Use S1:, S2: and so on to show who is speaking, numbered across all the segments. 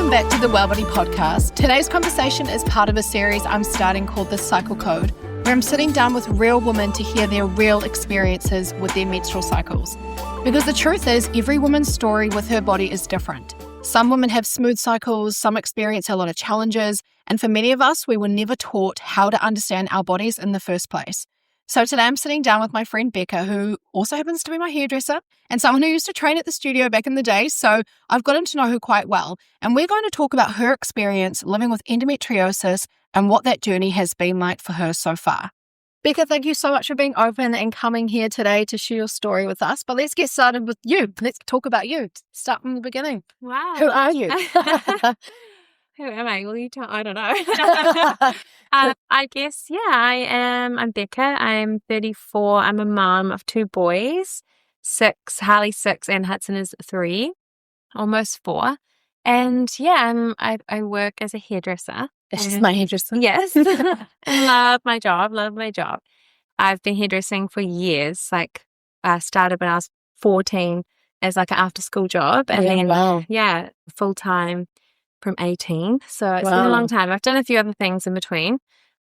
S1: Welcome back to the Well Body Podcast. Today's conversation is part of a series I'm starting called The Cycle Code, where I'm sitting down with real women to hear their real experiences with their menstrual cycles. Because the truth is, every woman's story with her body is different. Some women have smooth cycles, some experience a lot of challenges, and for many of us, we were never taught how to understand our bodies in the first place. So today I'm sitting down with my friend Becca, who also happens to be my hairdresser and someone who used to train at the studio back in the day. So I've gotten to know her quite well. And we're going to talk about her experience living with endometriosis and what that journey has been like for her so far. Becca, thank you so much for being open and coming here today to share your story with us. But let's get started with you. Let's talk about you. Start from the beginning.
S2: Wow.
S1: Who are you?
S2: Who am I? Will you tell? I don't know. I guess, I'm Becca. I'm 34. I'm a mom of 2 boys, 6, Harley's 6 and Hudson is 3, almost 4. And I work as a hairdresser.
S1: She's my hairdresser.
S2: Yes. Love my job. I've been hairdressing for years. Like I started when I was 14 as like an after school job. And then, full time from 18. So it's been a long time. I've done a few other things in between,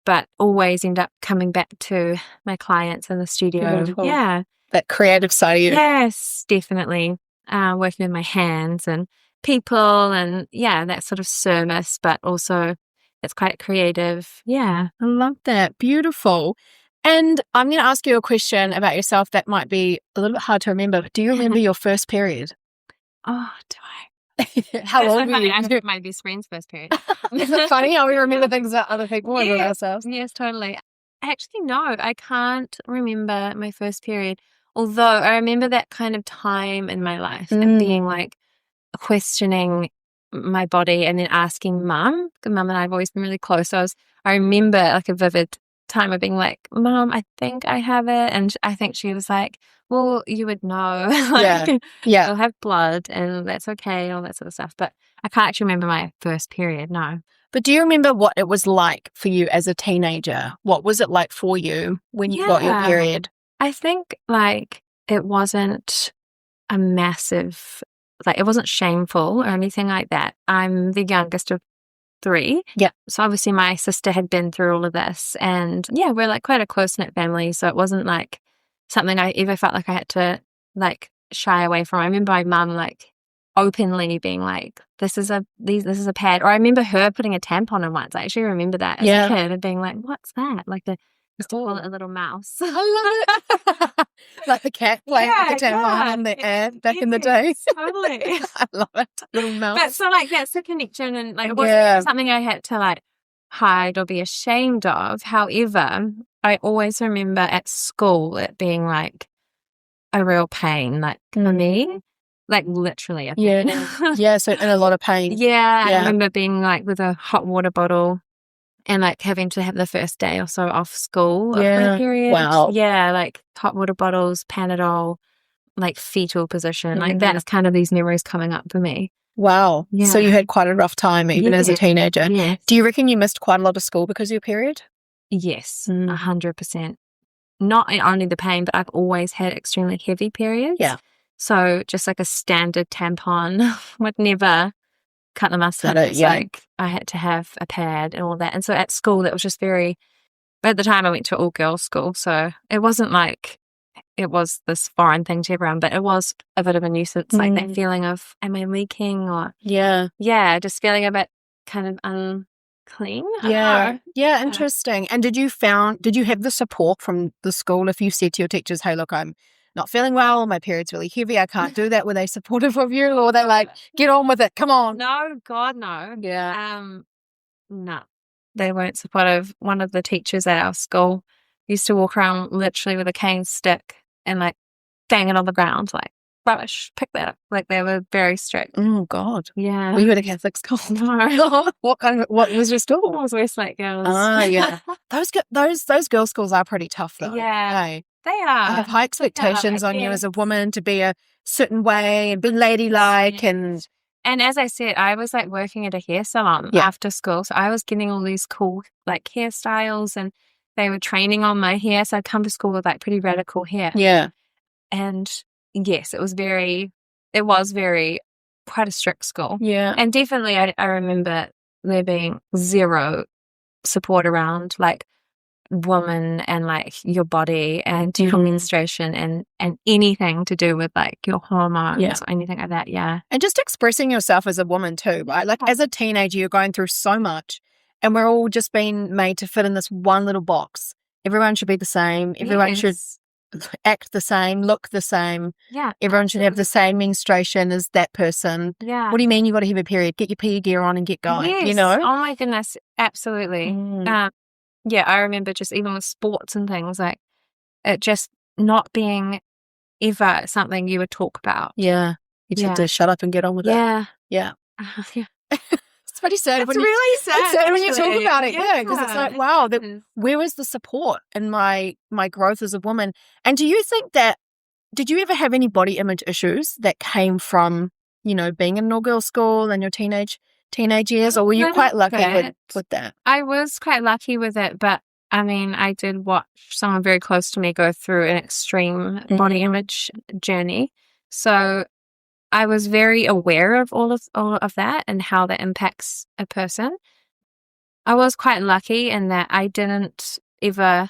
S2: but always end up coming back to my clients in the studio.
S1: Beautiful.
S2: Yeah.
S1: That creative side of you.
S2: Yes, definitely. Working with my hands and people and that sort of service, but also it's quite creative. Yeah.
S1: I love that. Beautiful. And I'm going to ask you a question about yourself that might be a little bit hard to remember. But do you remember your first period?
S2: Oh, do I?
S1: How old were you?
S2: I remember my best friend's first period.
S1: Isn't it funny how we remember things about other people and about ourselves?
S2: Yes, totally. Actually, no, I can't remember my first period. Although I remember that kind of time in my life and being like questioning my body and then asking mum. Mum and I have always been really close. So I remember like a vivid time of being like, Mum, I think I have it. And I think she was like, well, you would know. You'll have blood and that's okay, all that sort of stuff. But I can't actually remember my first period, no.
S1: But do you remember what it was like for you as a teenager? What was it like for you when you got your period?
S2: I think like it wasn't a massive, like it wasn't shameful or anything like that. I'm the youngest of 3.
S1: Yeah.
S2: So obviously my sister had been through all of this and we're like quite a close-knit family. So it wasn't like something I ever felt like I had to like shy away from. I remember my mum like openly being like, this is a pad. Or I remember her putting a tampon in once. I actually remember that as a kid and being like, what's that? Like used to call it a little mouse.
S1: I love it. Like the cat playing with the tampon in the air back in the day.
S2: Totally.
S1: I love it. Little mouse.
S2: But so like that's the connection and like it wasn't something I had to like hide or be ashamed of. However, I always remember at school it being like a real pain, like for me. Like literally a pain.
S1: So in a lot of pain.
S2: I remember being like with a hot water bottle and like having to have the first day or so off school of my period.
S1: Wow.
S2: Yeah, like hot water bottles, Panadol, like fetal position. Like that's kind of these memories coming up for me.
S1: Wow.
S2: Yeah.
S1: So you had quite a rough time even as a teenager.
S2: Yes.
S1: Do you reckon you missed quite a lot of school because of your period?
S2: Yes, 100%. Not only the pain, but I've always had extremely heavy periods.
S1: Yeah.
S2: So just like a standard tampon would never cut the mustard. It's like I had to have a pad and all that. And so at school, it was just at the time I went to all girls school. So it wasn't like it was this foreign thing to everyone, but it was a bit of a nuisance, like that feeling of, am I leaking or? Just feeling a bit kind of unclean.
S1: Yeah, interesting. And did you have the support from the school if you said to your teachers, hey, look, I'm not feeling well, my period's really heavy, I can't do that? Were they supportive of you or were they like, get on with it, come on?
S2: No, God, no.
S1: Yeah.
S2: No, they weren't supportive. One of the teachers at our school used to walk around literally with a cane stick and like bang it on the ground, like, rubbish, pick that up. Like they were very strict.
S1: Oh, God.
S2: Yeah.
S1: Were you at a Catholic school?
S2: No.
S1: What was your school?
S2: It was Westlake Girls.
S1: Ah, yeah. Those girls' schools are pretty tough though.
S2: Yeah.
S1: Hey?
S2: They are.
S1: I have high expectations on you as a woman to be a certain way and be ladylike and
S2: as I said, I was like working at a hair salon after school. So I was getting all these cool like hairstyles and they were training on my hair. So I'd come to school with like pretty radical hair.
S1: Yeah.
S2: And yes, it was very quite a strict school.
S1: Yeah.
S2: And definitely I remember there being zero support around like woman and like your body and your menstruation and anything to do with like your hormones or anything like that. Yeah.
S1: And just expressing yourself as a woman too, right? Like as a teenager, you're going through so much and we're all just being made to fit in this one little box. Everyone should be the same. Everyone should act the same, look the same.
S2: Yeah.
S1: Everyone should have the same menstruation as that person.
S2: Yeah.
S1: What do you mean you got to have a period? Get your PE gear on and get going,
S2: Yes.
S1: you know?
S2: Oh my goodness. Absolutely. Yeah, I remember just even with sports and things, like it just not being ever something you would talk about.
S1: Yeah. You just have to shut up and get on with it.
S2: Yeah.
S1: Yeah.
S2: Yeah.
S1: It's pretty sad.
S2: It's really sad.
S1: It's sad when you talk about it.
S2: Yeah.
S1: Because it's like, wow, where was the support in my growth as a woman? And do you think that, did you ever have any body image issues that came from, you know, being in an all-girl school in your teenage years, or were you quite lucky with that?
S2: I was quite lucky with it, but I mean, I did watch someone very close to me go through an extreme body image journey. So I was very aware of all of that and how that impacts a person. I was quite lucky in that I didn't ever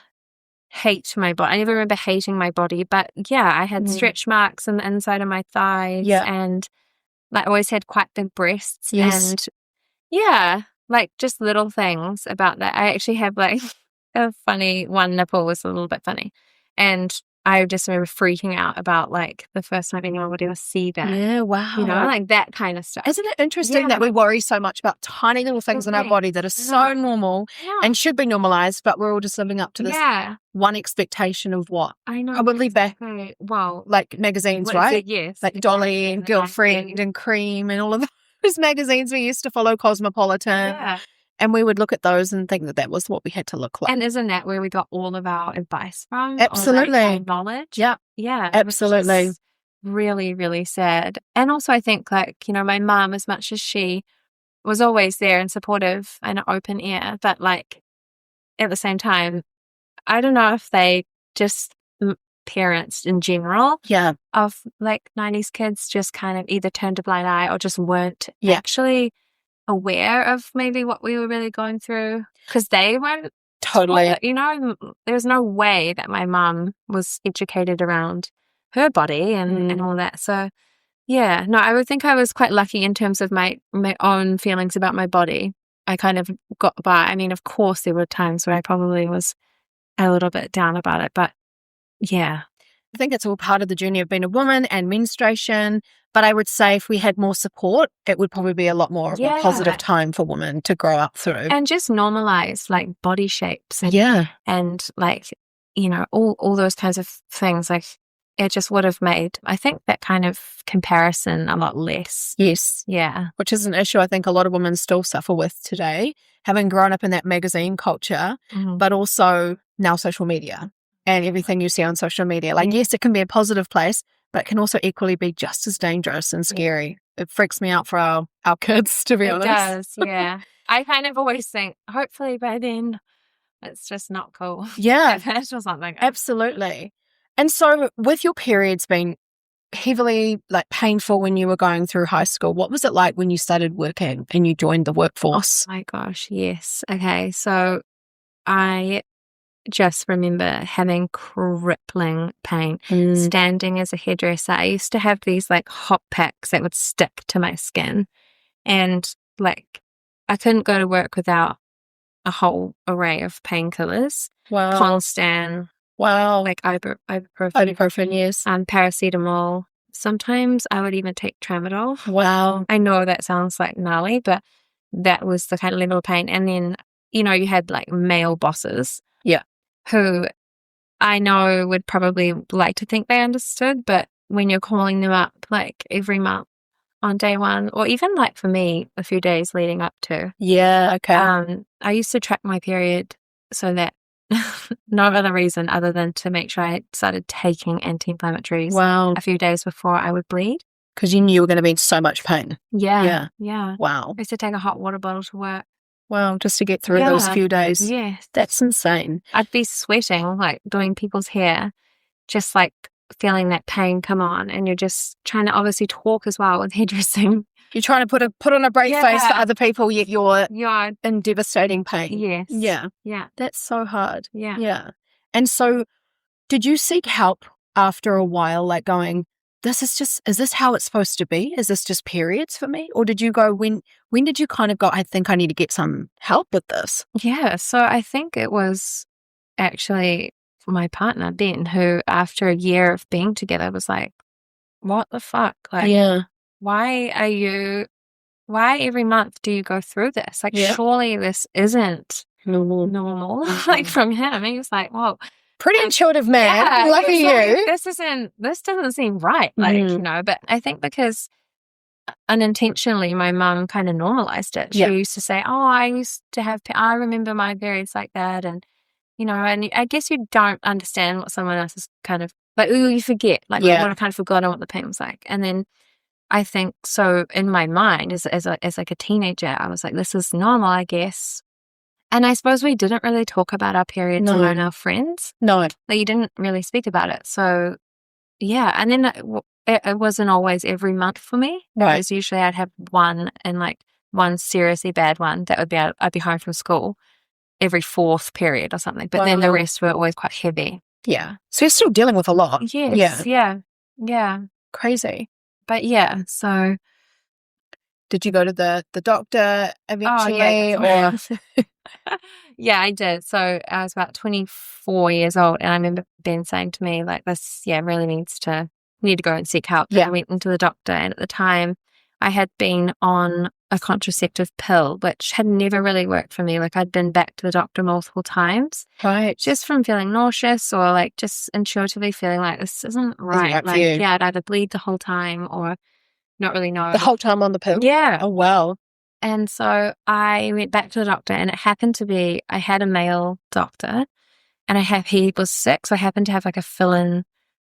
S2: hate my body. I never remember hating my body, but yeah, I had stretch marks on the inside of my thighs and I always had quite big breasts and yeah, like just little things about that. I actually have like a funny one nipple was a little bit funny. And I just remember freaking out about like the first time anyone would ever see that.
S1: Yeah, wow.
S2: You know, like that kind of stuff.
S1: Isn't it interesting that we worry so much about tiny little things in our body that are so normal and should be normalized, but we're all just living up to this one expectation of what?
S2: I know.
S1: Probably back,
S2: well,
S1: like magazines, right?
S2: Yes.
S1: Like Dolly and Girlfriend and Cream and all of those magazines we used to follow, Cosmopolitan.
S2: Yeah.
S1: And we would look at those and think that was what we had to look like.
S2: And isn't that where we got all of our advice from?
S1: Absolutely.
S2: Or like our knowledge.
S1: Yeah.
S2: Yeah.
S1: Absolutely.
S2: Really, really sad. And also I think like, you know, my mum, as much as she was always there and supportive and an open ear, but like at the same time, I don't know if they just parents in general of like 90s kids just kind of either turned a blind eye or just weren't actually aware of maybe what we were really going through because they weren't you know, there was no way that my mum was educated around her body and all that. So yeah, no, I would think I was quite lucky in terms of my own feelings about my body. I kind of got by. I mean, of course there were times where I probably was a little bit down about it, but yeah.
S1: I think it's all part of the journey of being a woman and menstruation. But I would say if we had more support, it would probably be a lot more of a positive time for women to grow up through.
S2: And just normalize like body shapes and like, you know, all those kinds of things. Like it just would have made, I think, that kind of comparison a lot less.
S1: Yes.
S2: Yeah.
S1: Which is an issue I think a lot of women still suffer with today, having grown up in that magazine culture, but also now social media. And everything you see on social media. Like, yes, it can be a positive place, but it can also equally be just as dangerous and scary. It freaks me out for our kids, to be honest.
S2: It does, yeah. I kind of always think, hopefully by then, it's just not cool.
S1: Yeah.
S2: Or something.
S1: Absolutely. And so with your periods being heavily like painful when you were going through high school, what was it like when you started working and you joined the workforce?
S2: Oh my gosh, yes. Okay, so I just remember having crippling pain standing as a hairdresser. I used to have these like hot packs that would stick to my skin and like I couldn't go to work without a whole array of painkillers.
S1: Wow.
S2: Constan.
S1: Wow.
S2: Like ibuprofen.
S1: Ibuprofen, yes.
S2: Paracetamol. Sometimes I would even take tramadol.
S1: Wow.
S2: I know that sounds like gnarly, but that was the kind of level of pain. And then, you know, you had like male bosses.
S1: Yeah.
S2: Who I know would probably like to think they understood, but when you're calling them up like every month on day one, or even like for me, a few days leading up to.
S1: Yeah, okay.
S2: I used to track my period so that no other reason other than to make sure I started taking anti-inflammatories a few days before I would bleed.
S1: Because you knew you were going to be in so much pain.
S2: Yeah.
S1: Wow.
S2: I used to take a hot water bottle to work.
S1: Wow, just to get through those few days.
S2: Yes.
S1: That's insane.
S2: I'd be sweating, like doing people's hair, just like feeling that pain come on, and you're just trying to obviously talk as well with hairdressing.
S1: You're trying to put on a brave face for other people, yet you're
S2: Yeah.
S1: in devastating pain.
S2: Yes.
S1: Yeah.
S2: Yeah.
S1: That's so hard.
S2: Yeah.
S1: Yeah. And so did you seek help after a while, like going, is this how it's supposed to be? Is this just periods for me? Or did you go, when did you kind of go, I think I need to get some help with this?
S2: Yeah. So I think it was actually my partner, Ben, who after a year of being together was like, what the fuck? Like, why every month do you go through this? Like, surely this isn't normal. Like from him. He was like, whoa.
S1: Pretty intuitive man.
S2: Yeah,
S1: Lucky you.
S2: like, this doesn't seem right. Like, but I think because unintentionally my mum kind of normalized it. She used to say, oh, I remember my periods like that. And, and I guess you don't understand what someone else is kind of like, you forget. Like, I kind of forgotten what the pain was like. And then I think so in my mind as like a teenager, I was like, this is normal, I guess. And I suppose we didn't really talk about our periods among our friends.
S1: No.
S2: Like, you didn't really speak about it. So, yeah. And then it wasn't always every month for me.
S1: Right.
S2: Because usually I'd have one, and like one seriously bad one that I'd be home from school every fourth period or something. But then the rest were always quite heavy.
S1: Yeah. So you're still dealing with a lot.
S2: Yes. Yeah.
S1: Crazy.
S2: But yeah, so.
S1: Did you go to the doctor eventually?
S2: Yeah, I did. So I was about 24 years old, and I remember Ben saying to me, like, this, really need to go and seek help. Yeah. I went into the doctor, and at the time I had been on a contraceptive pill, which had never really worked for me. Like, I'd been back to the doctor multiple times.
S1: Right.
S2: Just from feeling nauseous, or like just intuitively feeling like this isn't right. Like, I'd either bleed the whole time or not really know.
S1: The whole time on the pill?
S2: Yeah.
S1: Oh, wow.
S2: And so I went back to the doctor, and it happened to be, I had a male doctor, and he was sick. So I happened to have like a fill-in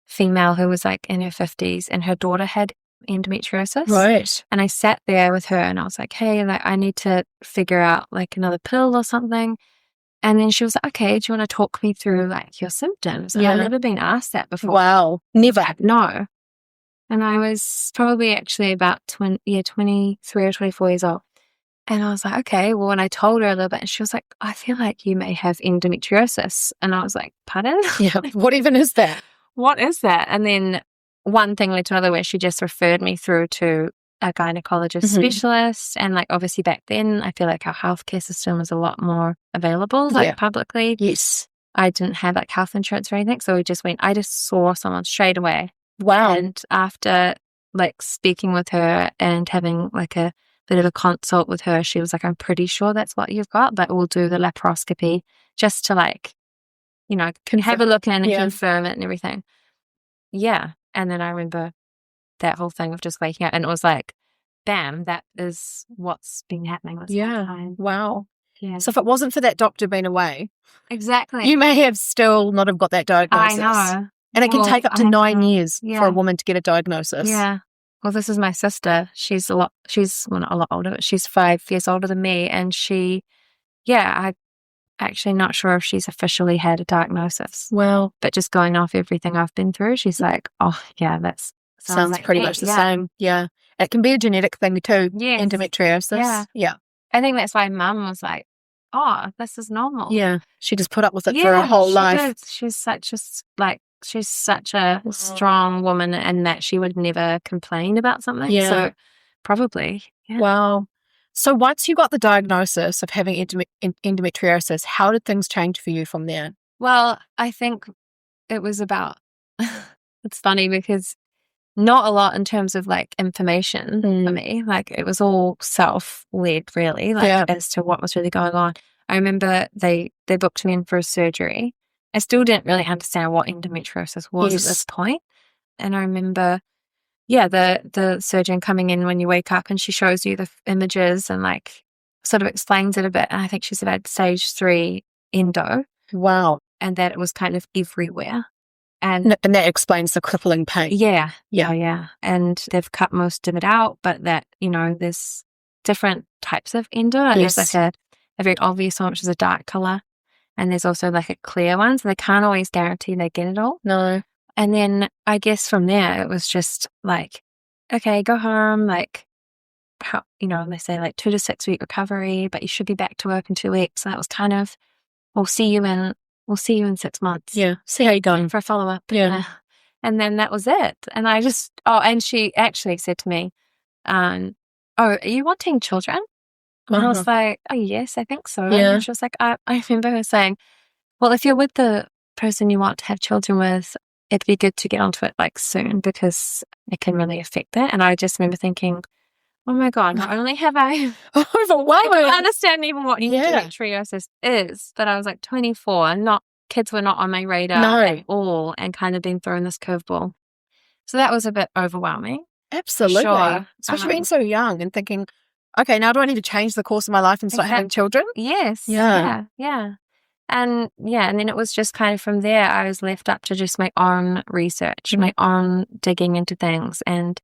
S2: female who was like in her 50s, and her daughter had endometriosis.
S1: Right.
S2: And I sat there with her, and I was like, hey, like, I need to figure out like another pill or something. And then she was like, okay, do you want to talk me through like your symptoms? And I've never been asked that before.
S1: Wow. Never.
S2: No. And I was probably actually about 23 or 24 years old. And I was like, okay, well, when I told her a little bit, and she was like, I feel like you may have endometriosis. And I was like, pardon?
S1: Yeah. What even is that?
S2: What is that? And then one thing led to another, where she just referred me through to a gynecologist specialist. And like, obviously back then, I feel like our healthcare system was a lot more available, like publicly.
S1: Yes.
S2: I didn't have like health insurance or anything. So I just saw someone straight away.
S1: Wow.
S2: And after like speaking with her and having like a bit of a consult with her, she was like, I'm pretty sure that's what you've got, but we'll do the laparoscopy just to like, have a look in and confirm it and everything. Yeah. And then I remember that whole thing of just waking up, and it was like, bam, that is what's been happening this whole time.
S1: Wow.
S2: Yeah.
S1: So if it wasn't for that doctor being away,
S2: exactly,
S1: you may have still not have got that diagnosis.
S2: I know.
S1: And it can take up to 9 years for a woman to get a diagnosis.
S2: Yeah. Well, this is my sister. She's not a lot older, but she's 5 years older than me. And I'm actually not sure if she's officially had a diagnosis.
S1: Well,
S2: but just going off everything I've been through, she's like, oh, yeah, that
S1: sounds like pretty much the same. Yeah. It can be a genetic thing too. Yes. Endometriosis. Yeah.
S2: I think that's why Mum was like, oh, this is normal.
S1: Yeah. She just put up with it for her whole life.
S2: Did. She's such a strong woman, and that she would never complain about something. Yeah. So probably. Yeah.
S1: Wow. So once you got the diagnosis of having endometriosis, how did things change for you from there?
S2: Well, I think it was about, it's funny because not a lot in terms of like information for me. Like, it was all self-led really, like as to what was really going on. I remember they booked me in for a surgery. I still didn't really understand what endometriosis was at this point. And I remember, the surgeon coming in when you wake up, and she shows you the images and like sort of explains it a bit. And I think she said I had stage 3 endo.
S1: Wow.
S2: And that it was kind of everywhere. And
S1: that explains the crippling pain.
S2: Yeah. And they've cut most of it out, but that, there's different types of endo. And there's like a very obvious one, which is a dark color. And there's also like a clear one. So they can't always guarantee they get it all.
S1: No.
S2: And then I guess from there, it was just like, okay, go home, like, how, they say like 2 to 6 week recovery, but you should be back to work in 2 weeks. So that was kind of, we'll see you in 6 months.
S1: Yeah. See how you're going.
S2: For a follow-up.
S1: Yeah.
S2: And then that was it. And I just, and she actually said to me, oh, are you wanting children? And I was like, oh, yes, I think so.
S1: Yeah.
S2: And she was like, I remember her saying, well, if you're with the person you want to have children with, it'd be good to get onto it like soon because it can really affect that. And I just remember thinking, oh my God, not only have I
S1: overwhelming.
S2: I don't understand even what endometriosis is, but I was like 24 and kids were not on my radar at all and kind of been thrown this curveball. So that was a bit overwhelming.
S1: Absolutely.
S2: Sure.
S1: Especially being so young and thinking, okay, now do I need to change the course of my life and start having children?
S2: Yes.
S1: Yeah.
S2: And then it was just kind of from there, I was left up to just my own research, my own digging into things. And,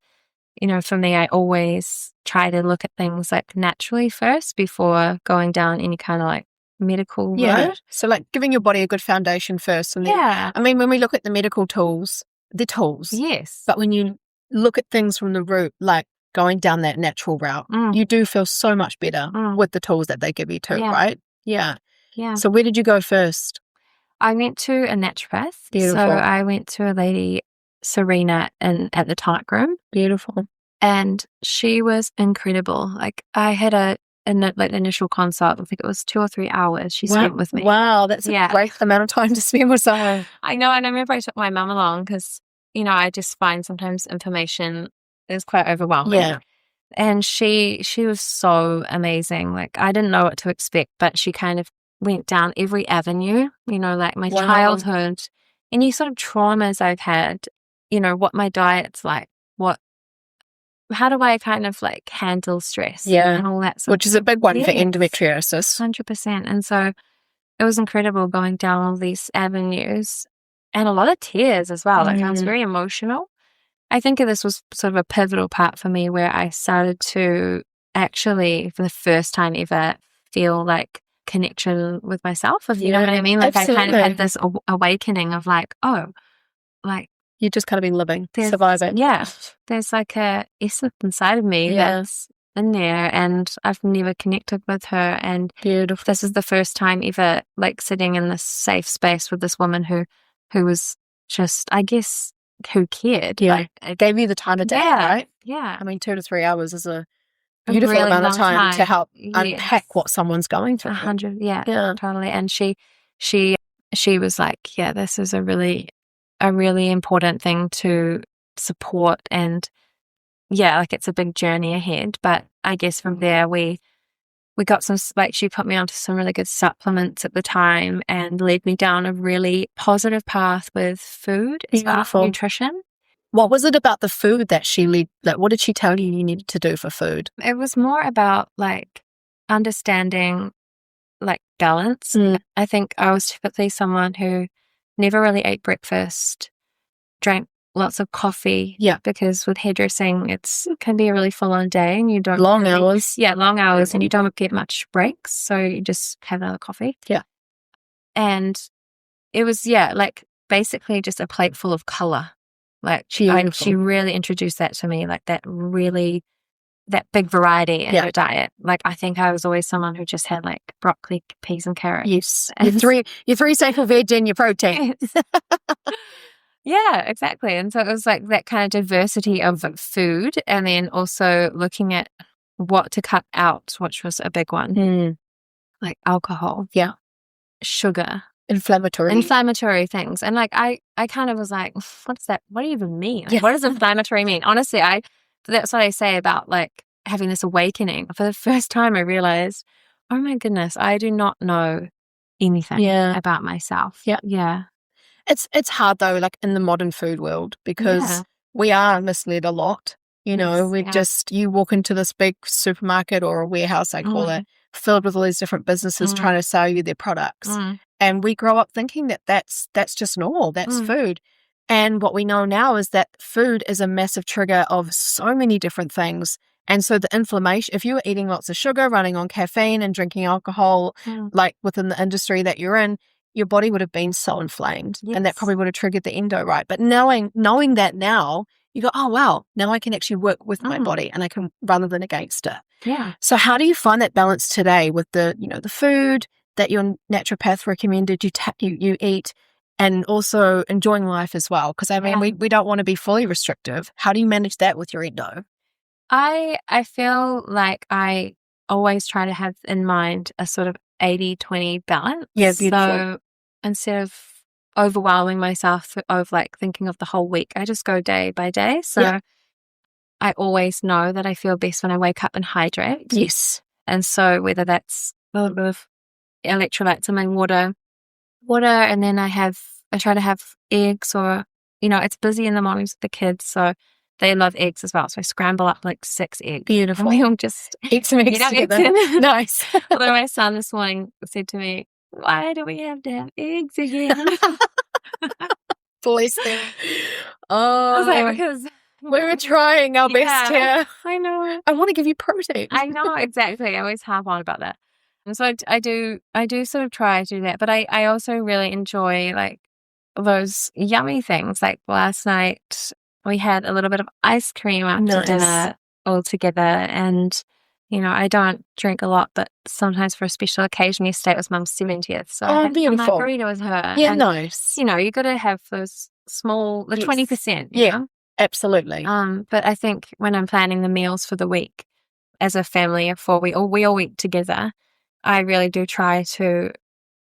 S2: for me, I always try to look at things like naturally first before going down any kind of like medical road.
S1: So like giving your body a good foundation first. And then, I mean, when we look at the medical tools, they're tools.
S2: Yes.
S1: But when you look at things from the root, like going down that natural route, you do feel so much better with the tools that they give you too, right? Yeah. So where did you go first?
S2: I went to a naturopath.
S1: Beautiful.
S2: So I went to a lady, Serena, at the Tonic Room.
S1: Beautiful.
S2: And she was incredible. Like I had an initial consult. I think it was 2 or 3 hours she spent with me.
S1: Wow, that's a great amount of time to spend with someone.
S2: I know, and I remember I took my mum along because, I just find sometimes information is quite overwhelming.
S1: Yeah.
S2: And she was so amazing. Like I didn't know what to expect, but she kind of went down every avenue, like my childhood, any sort of traumas I've had, what my diet's like, how do I kind of like handle stress and all that sort
S1: Which is a big one for endometriosis.
S2: 100%. And so it was incredible going down all these avenues and a lot of tears as well. Like I was very emotional. I think this was sort of a pivotal part for me where I started to actually, for the first time ever, feel like connection with myself, if you know what I mean. Like absolutely. I kind of had this awakening of like, oh, like
S1: you've just kind of been living, surviving.
S2: Yeah. There's like a essence inside of me that's in there and I've never connected with her. And
S1: beautiful.
S2: This is the first time ever like sitting in this safe space with this woman who was just, I guess, who cared.
S1: Yeah. Like, it gave you the time of day, right?
S2: Yeah.
S1: I mean, 2 to 3 hours is a beautiful really amount of time to help unpack what someone's going through.
S2: 100. Yeah, totally. And she was like, yeah, this is a really important thing to support. And like it's a big journey ahead. But I guess from there we got some, like she put me onto some really good supplements at the time and led me down a really positive path with food as well, nutrition.
S1: What was it about the food that she led? Like, what did she tell you needed to do for food?
S2: It was more about like understanding like balance. I think I was typically someone who never really ate breakfast, drank lots of coffee.
S1: Yeah.
S2: Because with hairdressing, it can be a really full-on day and you don't...
S1: Long hours.
S2: Yeah, long hours and you don't get much breaks. So you just have another coffee.
S1: Yeah.
S2: And it was, like basically just a plate full of colour. Like she really introduced that to me, like that big variety in her diet. Like I think I was always someone who just had like broccoli, peas and carrots.
S1: Yes. Your three staple veg and your protein.
S2: Yeah, exactly. And so it was like that kind of diversity of food and then also looking at what to cut out, which was a big one. Like alcohol.
S1: Yeah.
S2: Sugar.
S1: Inflammatory
S2: things. And like I kind of was like, what's that? What do you even mean? Like, what does inflammatory mean? Honestly, that's what I say about like having this awakening. For the first time I realized, oh my goodness, I do not know anything about myself. Yeah.
S1: It's hard though, like in the modern food world, because we are misled a lot. You know, you walk into this big supermarket or a warehouse, I call it, filled with all these different businesses trying to sell you their products. And we grow up thinking that that's just normal, that's food. And what we know now is that food is a massive trigger of so many different things. And so the inflammation, if you were eating lots of sugar, running on caffeine and drinking alcohol, like within the industry that you're in, your body would have been so inflamed, and that
S2: Yes.
S1: probably would have triggered the endo, right? But knowing that now, you go, oh, wow, now I can actually work with my body, and I can, rather than against it.
S2: Yeah.
S1: So how do you find that balance today with the, the food that your naturopath recommended you eat, and also enjoying life as well? Because I mean, we don't want to be fully restrictive. How do you manage that with your endo?
S2: I feel like I always try to have in mind a sort of 80-20 balance.
S1: Yeah, beautiful.
S2: So instead of overwhelming myself of like thinking of the whole week, I just go day by day. So I always know that I feel best when I wake up and hydrate.
S1: Yes.
S2: And so whether that's a little bit of electrolytes in my water, and then I try to have eggs, or, it's busy in the mornings with the kids, so they love eggs as well. So I scramble up like 6 eggs.
S1: Beautiful.
S2: And we all just
S1: eat some eggs together. Nice.
S2: Although my son this morning said to me, why do we have to have eggs again?
S1: Bless them. Oh,
S2: I was like, because
S1: we were trying our best here.
S2: I know.
S1: I want to give you protein.
S2: I know, exactly. I always harp on about that. And so I do sort of try to do that. But I also really enjoy like those yummy things. Like last night we had a little bit of ice cream after dinner all together. And, I don't drink a lot, but sometimes for a special occasion you stay with Mum's 70th. So I had a margarita with her.
S1: Yeah,
S2: and,
S1: nice.
S2: You got to have those small, the 20%.
S1: Yeah, absolutely.
S2: But I think when I'm planning the meals for the week as a family of 4, we all eat together. I really do try to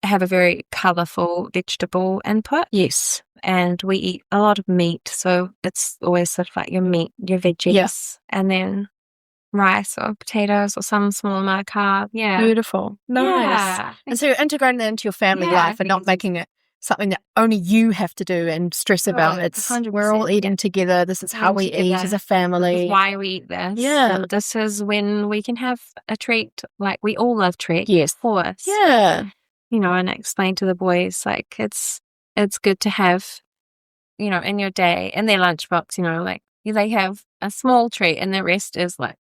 S2: have a very colourful vegetable input.
S1: Yes.
S2: And we eat a lot of meat. So it's always sort of like your meat, your veggies, and then rice or potatoes or some small amount of carb. Yeah.
S1: Beautiful. Nice.
S2: Yeah.
S1: And so you're integrating that into your family life and not making it something that only you have to do and stress about. It's
S2: 100%.
S1: We're all eating together. This is how we eat as a family.
S2: This is why we eat this.
S1: Yeah.
S2: And this is when we can have a treat. Like we all love treats.
S1: Yes.
S2: Of course.
S1: Yeah.
S2: And I explain to the boys, like it's good to have, in your day, in their lunchbox, like they have a small treat and the rest is like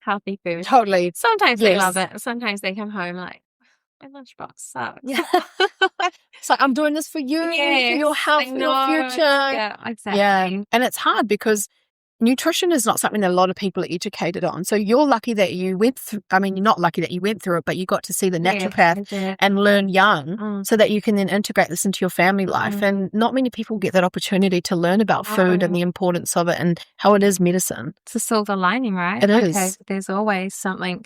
S2: healthy food.
S1: Totally.
S2: Sometimes they love it. Sometimes they come home like, my lunchbox sucks.
S1: Yeah. It's like, I'm doing this for you, for your health, for your future.
S2: Yeah, exactly.
S1: Yeah. And it's hard because nutrition is not something that a lot of people are educated on. So you're lucky that you went through, you're not lucky that you went through it, but you got to see the naturopath and learn young so that you can then integrate this into your family life. And not many people get that opportunity to learn about food and the importance of it and how it is medicine.
S2: It's a silver lining, right?
S1: It is.
S2: There's always something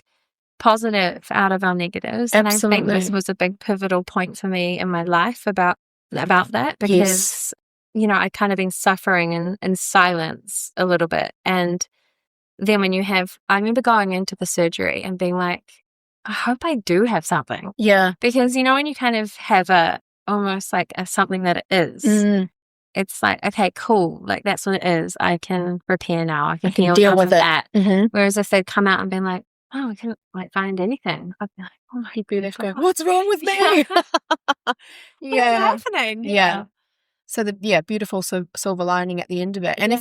S2: positive out of our negatives.
S1: Absolutely.
S2: And I think this was a big pivotal point for me in my life about that because I kind of been suffering in silence a little bit. And then when I remember going into the surgery and being like, I hope I do have something.
S1: Yeah.
S2: Because, when you kind of have almost like something that it is, it's like, okay, cool. Like that's what it is. I can repair now. I can deal with that.
S1: Mm-hmm.
S2: Whereas if they'd come out and been like, oh, I can't find anything, I'd be like, oh my goodness,
S1: what's wrong with me?
S2: What's happening?
S1: Yeah. So beautiful silver lining at the end of it. And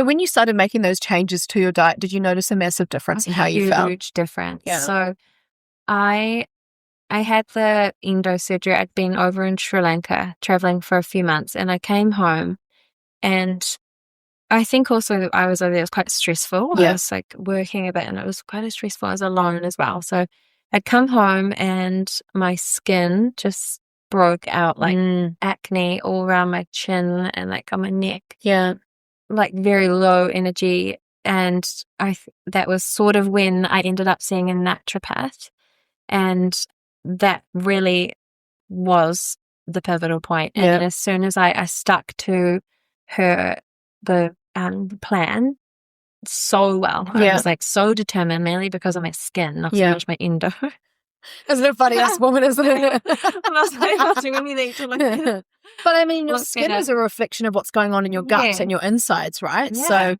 S1: when you started making those changes to your diet, did you notice a massive difference in how you felt?
S2: Huge difference.
S1: Yeah.
S2: So I had the endo surgery. I'd been over in Sri Lanka traveling for a few months, and I came home, and I think also I was over there. It was quite stressful.
S1: Yeah.
S2: I was like working a bit, and it was quite stressful. I was alone as well. So I'd come home, and my skin just broke out like acne all around my chin and like on my neck.
S1: Yeah.
S2: Like very low energy. And that was sort of when I ended up seeing a naturopath. And that really was the pivotal point. And as soon as I stuck to the plan so well. I was like so determined, mainly because of my skin, not so much my endo.
S1: Isn't it funny, us woman, isn't it?
S2: I'm not watching anything to look at.
S1: But I mean, your skin is a reflection of what's going on in your guts and your insides, right?
S2: Yeah.
S1: So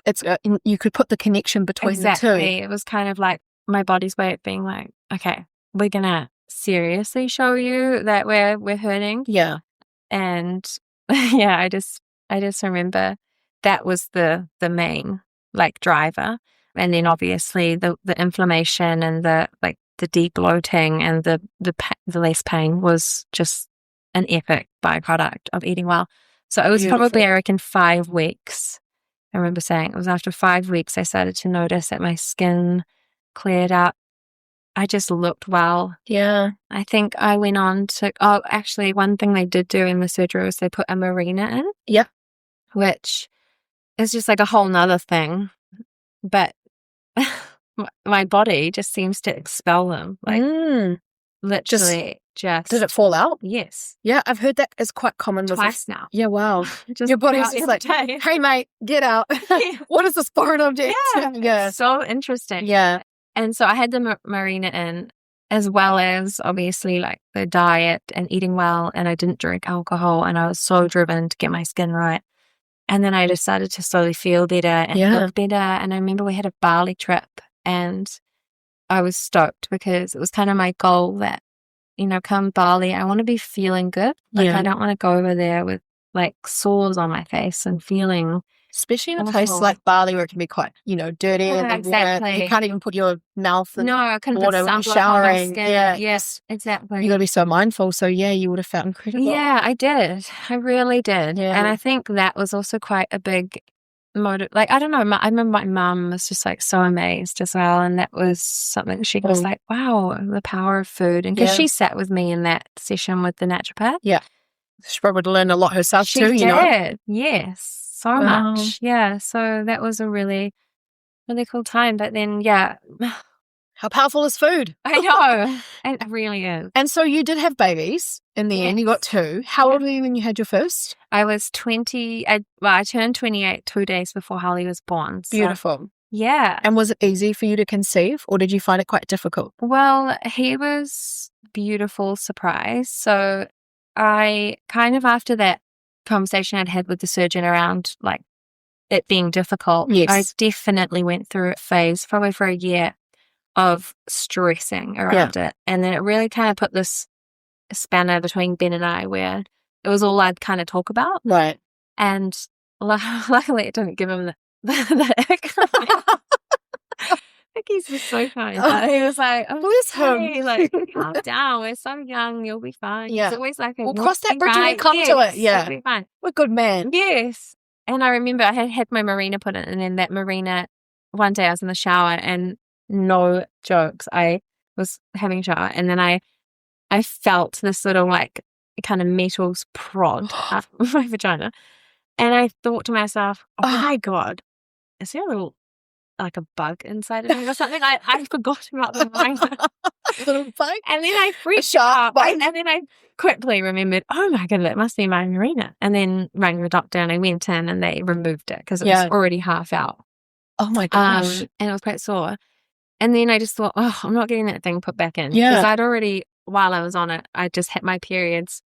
S1: it's you could put the connection between the two.
S2: It was kind of like my body's way of being like, okay, we're gonna seriously show you that we're hurting.
S1: Yeah.
S2: And I just remember that was the main like driver. And then obviously the inflammation and the like the de-bloating and the less pain was just an epic byproduct of eating well. So it was
S1: Beautiful.
S2: probably, I reckon, 5 weeks. I remember saying it was after 5 weeks I started to notice that my skin cleared up. I just looked well.
S1: Yeah.
S2: I think I went on to, actually, one thing they did do in the surgery was they put a marina in.
S1: Yep.
S2: Which is just like a whole nother thing. But my body just seems to expel them. Like, literally just.
S1: Did it fall out?
S2: Yes.
S1: Yeah, I've heard that is quite common.
S2: Twice now.
S1: Yeah, wow.
S2: Just
S1: Your body's
S2: out
S1: just
S2: the
S1: like,
S2: other day.
S1: hey, mate, get out. What is this foreign object? Yeah.
S2: So interesting.
S1: Yeah.
S2: And so I had the marina in, as well as obviously like the diet and eating well, and I didn't drink alcohol, and I was so driven to get my skin right. And then I decided to slowly feel better and look better. And I remember we had a Bali trip, and I was stoked because it was kind of my goal that, you know, come Bali, I want to be feeling good. Like, I don't want to go over there with like sores on my face and feeling.
S1: Especially in a place like Bali where it can be quite, you know, dirty.
S2: Yeah,
S1: and
S2: exactly.
S1: You can't even put your mouth in
S2: I couldn't put
S1: water when you're
S2: sunblock
S1: showering.
S2: on my skin.
S1: Yeah.
S2: Yes, exactly.
S1: You got to be so mindful. So, yeah, you would have felt incredible.
S2: Yeah, I did. I really did.
S1: Yeah.
S2: And I think that was also quite a big motive. Like, I don't know. I remember my mum was just like so amazed as well. And that was something she was like, wow, the power of food. And because she sat with me in that session with the naturopath.
S1: Yeah. She probably would learn a lot herself too, you know.
S2: She did. Yes. So much. Yeah. So that was a really, really cool time. But then, yeah.
S1: How powerful is food?
S2: I know. It really is.
S1: And so you did have babies in the end. You got 2. How old were you when you had your first?
S2: I was 20. I turned 28 2 days before Holly was born. So,
S1: beautiful.
S2: Yeah.
S1: And was it easy for you to conceive, or did you find it quite difficult?
S2: Well, he was a beautiful surprise. So I kind of, after that conversation I'd had with the surgeon around like it being difficult, I definitely went through a phase, probably for a year, of stressing around it. And then it really kind of put this spanner between Ben and I where it was all I'd kind of talk about.
S1: Right.
S2: And luckily it didn't give him the ick. He's just so kind. He was like,
S1: bless him.
S2: Like, calm down. We're so young. You'll be fine.
S1: Yeah.
S2: It's always like,
S1: we'll cross that bridge when we come to it. Yeah.
S2: It'll be fine.
S1: We're good man.
S2: Yes. And I remember I had my marina put in, and then that marina, one day I was in the shower, and no jokes, I was having a shower, and then I felt this little like kind of metals prod up my vagina, and I thought to myself, oh my God, is there a little like a bug inside of me or something? I forgot about the marina.
S1: Little bug?
S2: And then I freaked out, and then I quickly remembered, oh my God, that must be my marina, and then rang the doctor, and I went in and they removed it because it was already half out.
S1: Oh my gosh.
S2: And it was quite sore. And then I just thought, oh, I'm not getting that thing put back in. Because I'd already, while I was on it, I just had my periods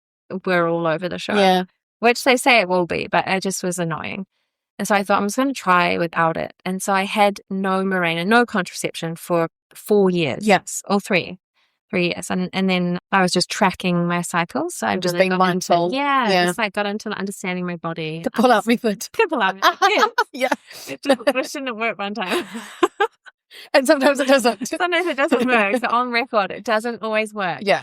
S2: were all over the show.
S1: Yeah.
S2: Which they say it will be, but it just was annoying. And so I thought, I'm just going to try without it. And so I had no marina, no contraception for 4 years.
S1: Yes.
S2: Or 3 years. And then I was just tracking my cycles. So I
S1: just being mindful.
S2: Just like got into understanding my body.
S1: The pull-out method.
S2: The pull-out method.
S1: Yeah.
S2: It shouldn't work one time.
S1: And sometimes it doesn't.
S2: Sometimes it doesn't work. So on record, it doesn't always work.
S1: Yeah.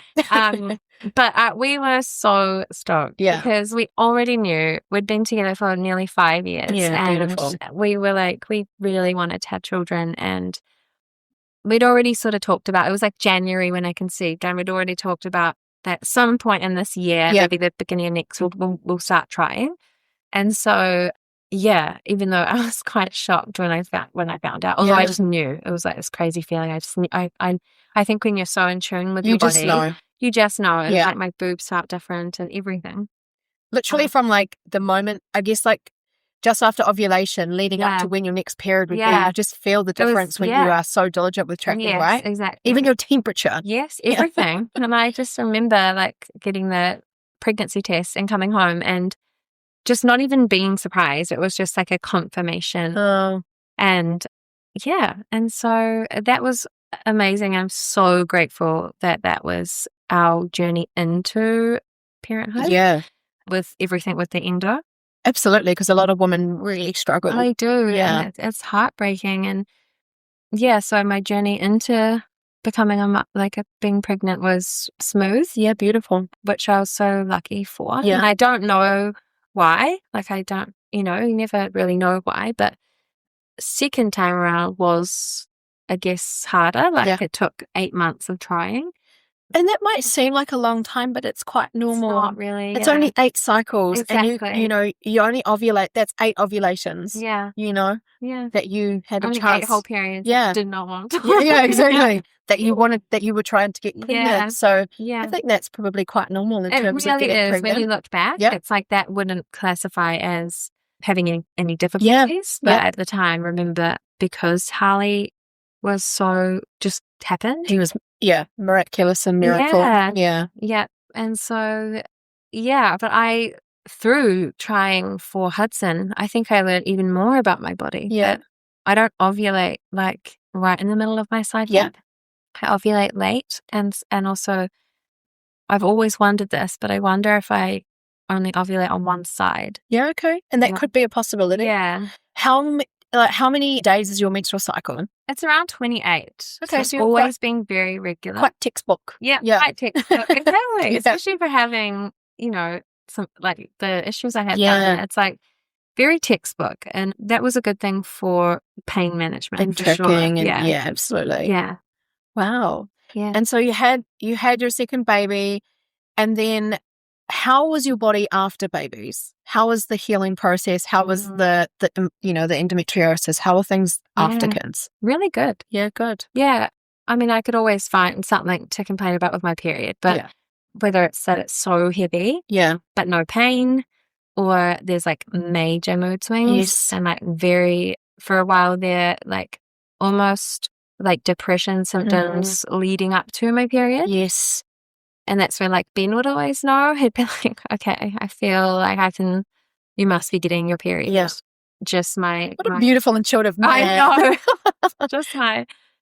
S2: But we were so stoked because we already knew we'd been together for nearly 5 years.
S1: Yeah,
S2: and
S1: beautiful.
S2: We were like, we really wanted to have children, and we'd already sort of talked about, it was like January when I conceived, and we'd already talked about that some point in this year, maybe the beginning of next, we'll start trying. And so, yeah, even though I was quite shocked when I found out, although I just knew, it was like this crazy feeling. I just knew, I think when you're so in tune with your body, you just know.
S1: Yeah.
S2: Like my boobs felt different and everything.
S1: Literally from like the moment, I guess like just after ovulation, leading up to when your next period would be, you just feel the difference when you are so diligent with tracking, right?
S2: Exactly.
S1: Even your temperature.
S2: Yes, everything. And I just remember like getting the pregnancy test and coming home and just not even being surprised. It was just like a confirmation. And and so that was amazing. I'm so grateful that was our journey into parenthood.
S1: Yeah.
S2: With everything with the endo.
S1: Absolutely, because a lot of women really struggle.
S2: I do.
S1: Yeah.
S2: And it's heartbreaking. And so my journey into being pregnant was smooth.
S1: Yeah, beautiful.
S2: Which I was so lucky for.
S1: Yeah.
S2: And I don't know why. Like, I don't, you never really know why. But second time around was, I guess, harder. Like, it took 8 months of trying.
S1: And that might seem like a long time, but it's quite normal.
S2: It's not really.
S1: It's only 8 cycles.
S2: Exactly.
S1: And you only ovulate. That's 8 ovulations.
S2: Yeah.
S1: That you had
S2: only
S1: a chance.
S2: 8 whole periods.
S1: Yeah.
S2: Did not want.
S1: Yeah, exactly. That you were trying to get pregnant.
S2: Yeah.
S1: So
S2: Yeah.
S1: I think that's probably quite normal in terms
S2: really
S1: of getting
S2: is.
S1: pregnant.
S2: When you look back, it's like that wouldn't classify as having any difficulties.
S1: Yeah.
S2: But at the time, remember, because Harley was so just happened.
S1: He was, miraculous and miracle.
S2: Yeah. And so, but through trying for Hudson, I think I learned even more about my body.
S1: Yeah.
S2: That I don't ovulate like right in the middle of my cycle.
S1: Yeah.
S2: I ovulate late. And also, I've always wondered this, but I wonder if I only ovulate on one side.
S1: Yeah, okay. And that could be a possibility.
S2: Yeah.
S1: How many days is your menstrual cycle?
S2: It's around 28.
S1: Okay,
S2: so it's always been very regular.
S1: Quite textbook.
S2: Yeah. Quite textbook. Exactly. Especially for having, some like the issues I had. It's like very textbook, and that was a good thing for pain management
S1: And
S2: for
S1: tracking.
S2: sure.
S1: And absolutely.
S2: Yeah.
S1: Wow.
S2: Yeah.
S1: And so you had your second baby, and then how was your body after babies? How was the healing process? How was the endometriosis? How are things after kids?
S2: Really good.
S1: Yeah, good.
S2: Yeah. I mean, I could always find something to complain about with my period, but whether it's that it's so heavy, but no pain, or there's like major mood swings, and like for a while there, like almost like depression symptoms leading up to my period.
S1: Yes.
S2: And that's where like Ben would always know. He'd be like, okay, I feel like you must be getting your period.
S1: Yes.
S2: Just
S1: what a beautiful intuitive man.
S2: I know. Just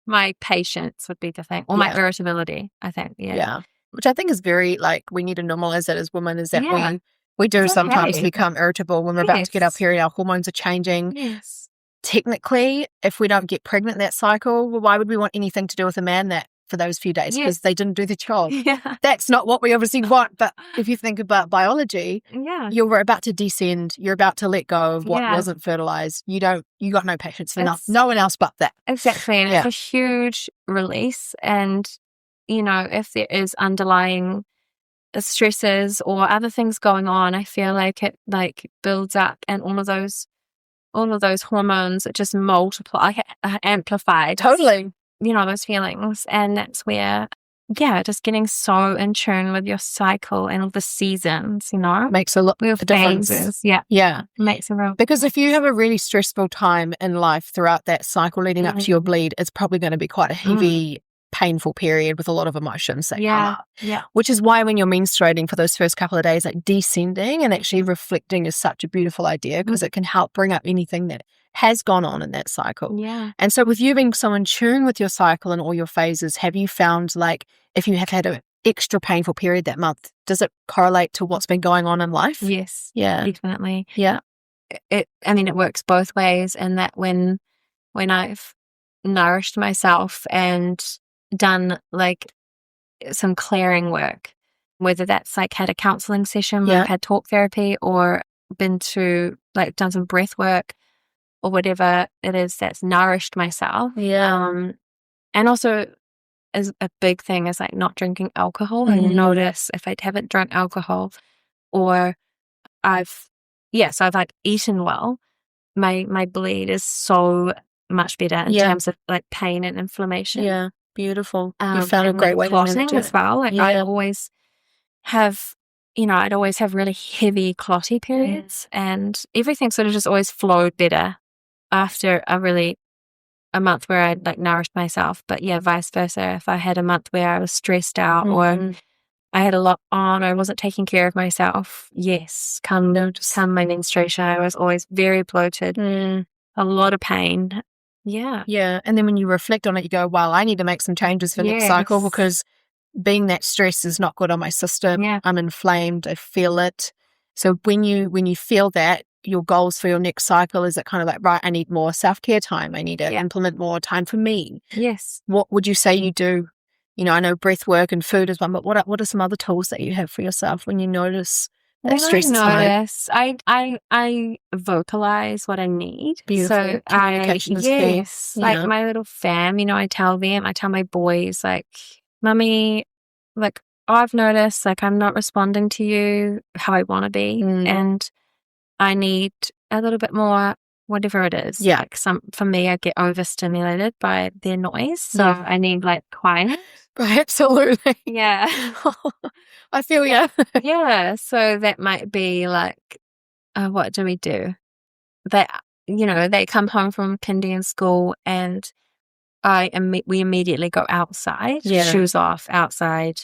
S2: my patience would be the thing. Or my irritability, I think. Yeah.
S1: Which I think is very, like, we need to normalize that as women, is that we do sometimes become irritable when we're about to get our period. Our hormones are changing.
S2: Yes.
S1: Technically, if we don't get pregnant that cycle, well, why would we want anything to do with a man for those few days? Because they didn't do the job.
S2: Yeah.
S1: That's not what we obviously want. But if you think about biology, you're about to descend. You're about to let go of what wasn't fertilized. You got no patience for no one else but that.
S2: Exactly. And it's a huge release. And, if there is underlying stresses or other things going on, I feel like it like builds up, and all of those hormones just multiply, amplified.
S1: Totally.
S2: Those feelings. And that's where, just getting so in tune with your cycle and all the seasons,
S1: makes a lot of difference.
S2: Phases. Yeah. Makes a real.
S1: Because if you have a really stressful time in life throughout that cycle leading up to your bleed, it's probably going to be quite a heavy, painful period with a lot of emotions that come up.
S2: Yeah.
S1: Which is why when you're menstruating for those first couple of days, like descending and actually reflecting is such a beautiful idea, because it can help bring up anything that has gone on in that cycle.
S2: Yeah.
S1: And so with you being so in tune with your cycle and all your phases, have you found, like, if you have had an extra painful period that month, does it correlate to what's been going on in life?
S2: Yes.
S1: Yeah.
S2: Definitely.
S1: Yeah.
S2: It works both ways, and that when I've nourished myself and done like some clearing work, whether that's like had a counseling session where I've had talk therapy, or been to like done some breath work, or whatever it is that's nourished myself. And also, as a big thing is like not drinking alcohol. And notice if I haven't drunk alcohol, or I've like eaten well, my bleed is so much better in terms of like pain and inflammation.
S1: Yeah. Beautiful. You found a great way to manage it
S2: as well. Like I always have, I'd always have really heavy clotty periods, and everything sort of just always flowed better after a month where I'd like nourished myself. But vice versa. If I had a month where I was stressed out or I had a lot on, or I wasn't taking care of myself, come my menstruation, I was always very bloated, a lot of pain. Yeah.
S1: Yeah. And then when you reflect on it, you go, well, I need to make some changes for next cycle, because being that stress is not good on my system. I'm inflamed. I feel it. So when you feel that, your goals for your next cycle? Is it kind of like, right, I need more self-care time. I need to implement more time for me.
S2: Yes.
S1: What would you say you do? You know, I know breath work and food is one, but what are some other tools that you have for yourself when you notice that stress is high?
S2: Notice, I vocalize what I need.
S1: Beautiful.
S2: So
S1: Communication is key.
S2: yes, like my little fam, you know, I tell my boys, like, Mummy, like, I've noticed, like, I'm not responding to you how I want to be, and I need a little bit more, whatever it is.
S1: Yeah.
S2: Like, for me, I get overstimulated by their noise, so I need, like, quiet.
S1: Absolutely.
S2: Yeah.
S1: I feel you.
S2: Yeah. So that might be like, what do we do? They come home from kindy and school, and we immediately go outside, shoes off, outside,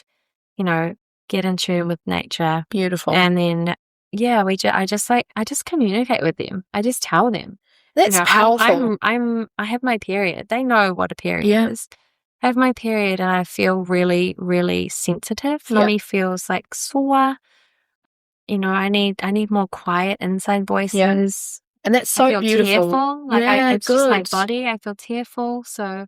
S2: you know, get in tune with nature.
S1: Beautiful.
S2: And then, I just communicate with them. I just tell them.
S1: That's powerful.
S2: I have my period. They know what a period is. I have my period and I feel really, really sensitive. Mummy feels like sore. You know, I need more quiet inside voices.
S1: And that's so
S2: I feel
S1: beautiful.
S2: tearful. Like it's just my body. I feel tearful. So,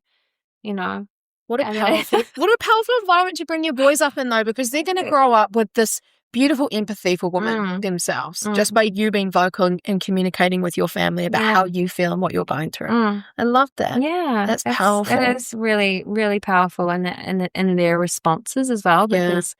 S2: you know.
S1: What a powerful environment to bring your boys up in, though, because they're going to grow up with this beautiful empathy for women themselves, just by you being vocal and communicating with your family about how you feel and what you're going through. I love that.
S2: Yeah.
S1: That's powerful.
S2: It is really, really powerful in their responses as well, because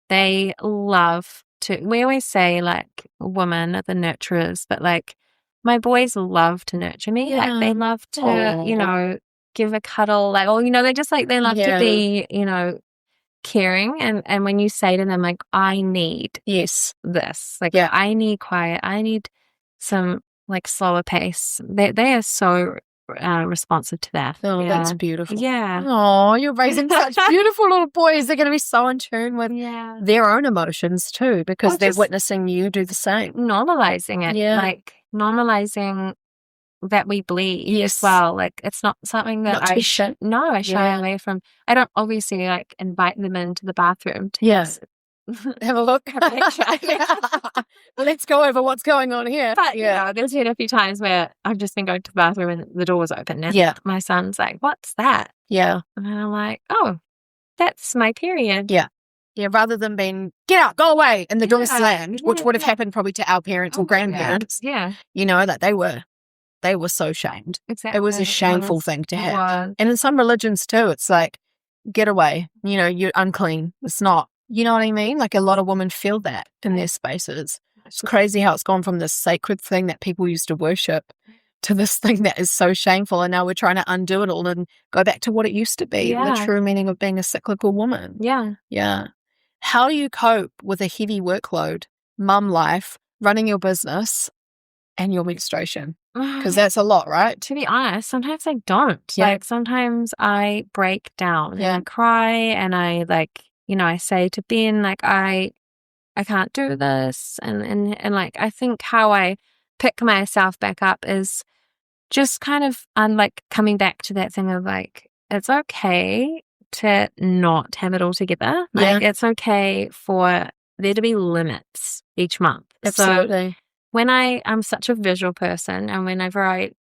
S2: they love to, we always say, like, women are the nurturers, but, like, my boys love to nurture me. Like, they love to, you know, give a cuddle, like, or, you know, they just, like, they love to be, you know, caring. And when you say to them, like, I need this, like, I need quiet, I need some, like, slower pace, they are so responsive to that.
S1: Oh, that's beautiful.
S2: Yeah.
S1: Oh, you're raising such beautiful little boys. They're going to be so in tune with their own emotions too, because they're witnessing you do the same.
S2: Normalizing it. Like, normalizing that we bleed as well. Like, it's not something that I shy away from. I don't obviously, like, invite them into the bathroom to
S1: have a look. Let's go over what's going on here.
S2: But there's been a few times where I've just been going to the bathroom and the door was open, and my son's like, "What's that?" And I'm like, "Oh, that's my period."
S1: Rather than being, get out, go away, and the door slammed, which would have happened probably to our parents or grandparents. You know, that they were so shamed.
S2: Exactly.
S1: It was a shameful thing to have. And in some religions too, it's like, get away, you know, you're unclean. It's not, you know what I mean? Like, a lot of women feel that in their spaces. It's crazy how it's gone from this sacred thing that people used to worship to this thing that is so shameful. And now we're trying to undo it all and go back to what it used to be, the true meaning of being a cyclical woman. Yeah. How do you cope with a heavy workload, mum life, running your business, and your menstruation? Because that's a lot, right?
S2: To be honest, sometimes I don't. Like, sometimes I break down and I cry, and I, like, you know, I say to Ben, like, I can't do this. And like, I think how I pick myself back up is just kind of, like, coming back to that thing of, like, it's okay to not have it all together. Like, it's okay for there to be limits each month.
S1: Absolutely.
S2: So when I'm such a visual person, and whenever I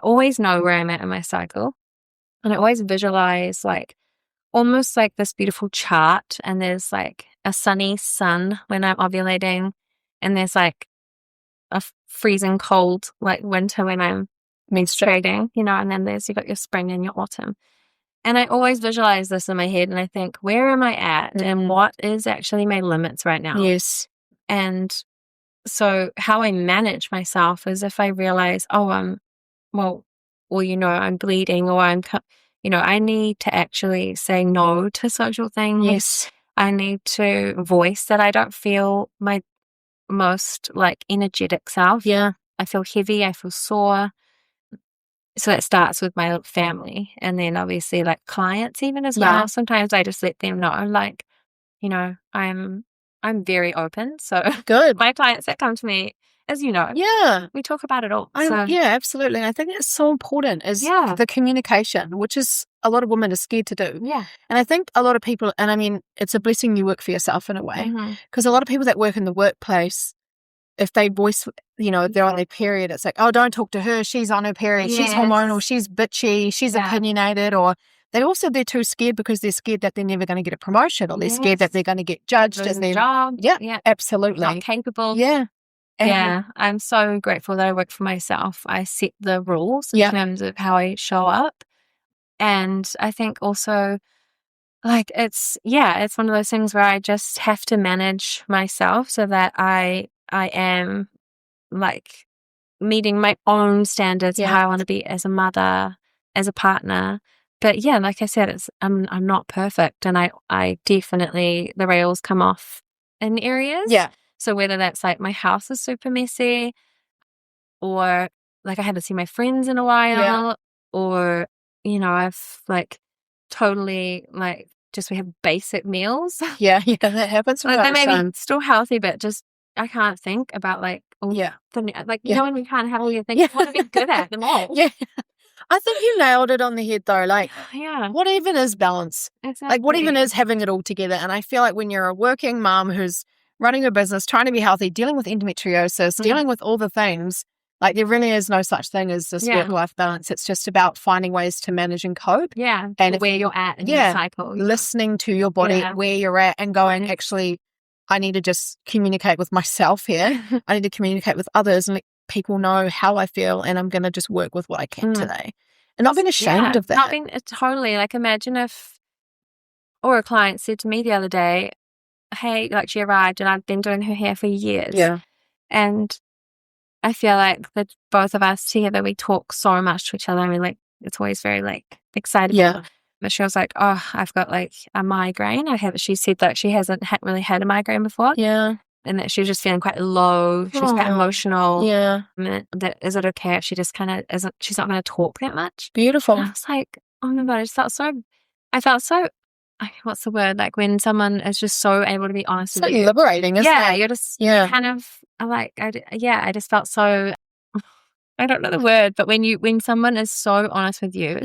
S2: always know where I'm at in my cycle, and I always visualize, like, almost like this beautiful chart, and there's, like, a sunny sun when I'm ovulating, and there's, like, a freezing cold, like, winter when I'm menstruating, you know, and then you've got your spring and your autumn. And I always visualize this in my head, and I think, where am I at, and what is actually my limits right now? And so how I manage myself is, if I realize, I'm bleeding, or I need to actually say no to social things. I need to voice that I don't feel my most, like, energetic self. I feel heavy, I feel sore. So that starts with my family, and then obviously, like, clients even as well. Sometimes I just let them know, like, you know, I'm very open. So
S1: good.
S2: My clients that come to me, as you know, we talk about it all.
S1: Absolutely. I think that's so important, is the communication, which is a lot of women are scared to do. And I think a lot of people, and I mean, it's a blessing you work for yourself in a way, because a lot of people that work in the workplace, if they voice, they're on their period, it's like, oh, don't talk to her. She's on her period. She's hormonal. She's bitchy. She's opinionated. Or they're too scared because they're scared that they're never going to get a promotion, or they're scared that they're going to get judged
S2: lose
S1: as
S2: a
S1: their
S2: job.
S1: Yeah, absolutely.
S2: Not capable.
S1: Yeah.
S2: Yeah, I'm so grateful that I work for myself. I set the rules in terms of how I show up. And I think also, like, it's one of those things where I just have to manage myself so that I am, like, meeting my own standards of how I want to be as a mother, as a partner. But yeah, like I said, I'm not perfect, and I definitely, the rails come off in areas.
S1: Yeah.
S2: So whether that's like my house is super messy, or like I haven't seen my friends in a while, or I've like totally like just we have basic meals.
S1: Yeah, that happens.
S2: Like they may be still healthy, but just I can't think about like when we can't have all your things, you want to be good at them all.
S1: Yeah. I think you nailed it on the head though. Like,
S2: yeah,
S1: what even is balance?
S2: exactly.
S1: Like, what even is having it all together? And I feel like when you're a working mom who's running a business, trying to be healthy, dealing with endometriosis, dealing with all the things, like there really is no such thing as this work-life balance. It's just about finding ways to manage and cope.
S2: Yeah,
S1: and
S2: where you're at in your cycle.
S1: Listening to your body, where you're at, and going, actually, I need to just communicate with myself here. I need to communicate with others and let people know how I feel, and I'm going to just work with what I can today. And not being ashamed of that.
S2: Not being totally, like, imagine if, or a client said to me the other day, hey, like she arrived and I've been doing her hair for years.
S1: Yeah.
S2: And I feel like that both of us together, we talk so much to each other. I mean, like, it's always very like exciting.
S1: Yeah.
S2: But she was like, oh, I've got like a migraine. She said that she hasn't really had a migraine before.
S1: Yeah.
S2: And that she was just feeling quite low. She's quite emotional.
S1: Yeah.
S2: And is it okay if she just kind of isn't, she's not going to talk that much?
S1: Beautiful.
S2: And I was like, oh my God, I felt so, what's the word? Like when someone is just so able to be honest with you.
S1: It's liberating, isn't it?
S2: You're just kind of like, I just felt so, I don't know the word, but when someone is so honest with you,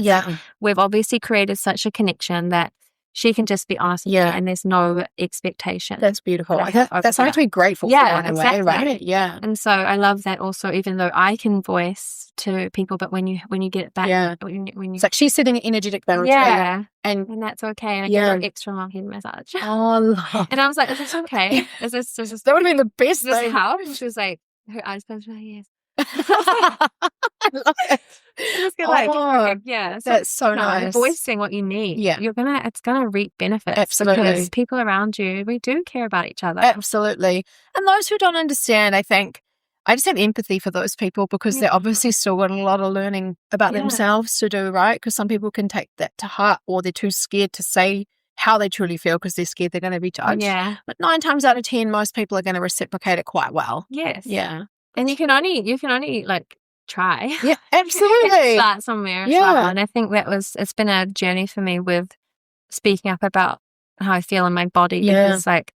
S2: we've obviously created such a connection that she can just be honest with you and there's no expectation.
S1: That's beautiful. That's something to be grateful for in a way, right? Yeah.
S2: And so I love that also, even though I can voice to people, but when you get it back, when you
S1: it's like she's setting an energetic boundary.
S2: Yeah. And that's okay. And I get an extra long head massage.
S1: Oh,
S2: and I was like, is this okay? Is this
S1: that would have been the best
S2: thing.
S1: This
S2: help? She was like, her eyes closed. Yes.
S1: I love it. That's so nice.
S2: Voicing what you need.
S1: Yeah.
S2: It's gonna reap benefits.
S1: Absolutely.
S2: Because people around you, we do care about each other.
S1: Absolutely. And those who don't understand, I think I just have empathy for those people because they're obviously still got a lot of learning about themselves to do, right? Because some people can take that to heart, or they're too scared to say how they truly feel because they're scared they're going to be judged.
S2: Yeah.
S1: But 9 times out of 10, most people are going to reciprocate it quite well.
S2: Yes.
S1: Yeah.
S2: And you can only like try.
S1: Yeah, absolutely.
S2: Start somewhere. Yeah. And I think it's been a journey for me with speaking up about how I feel in my body because like,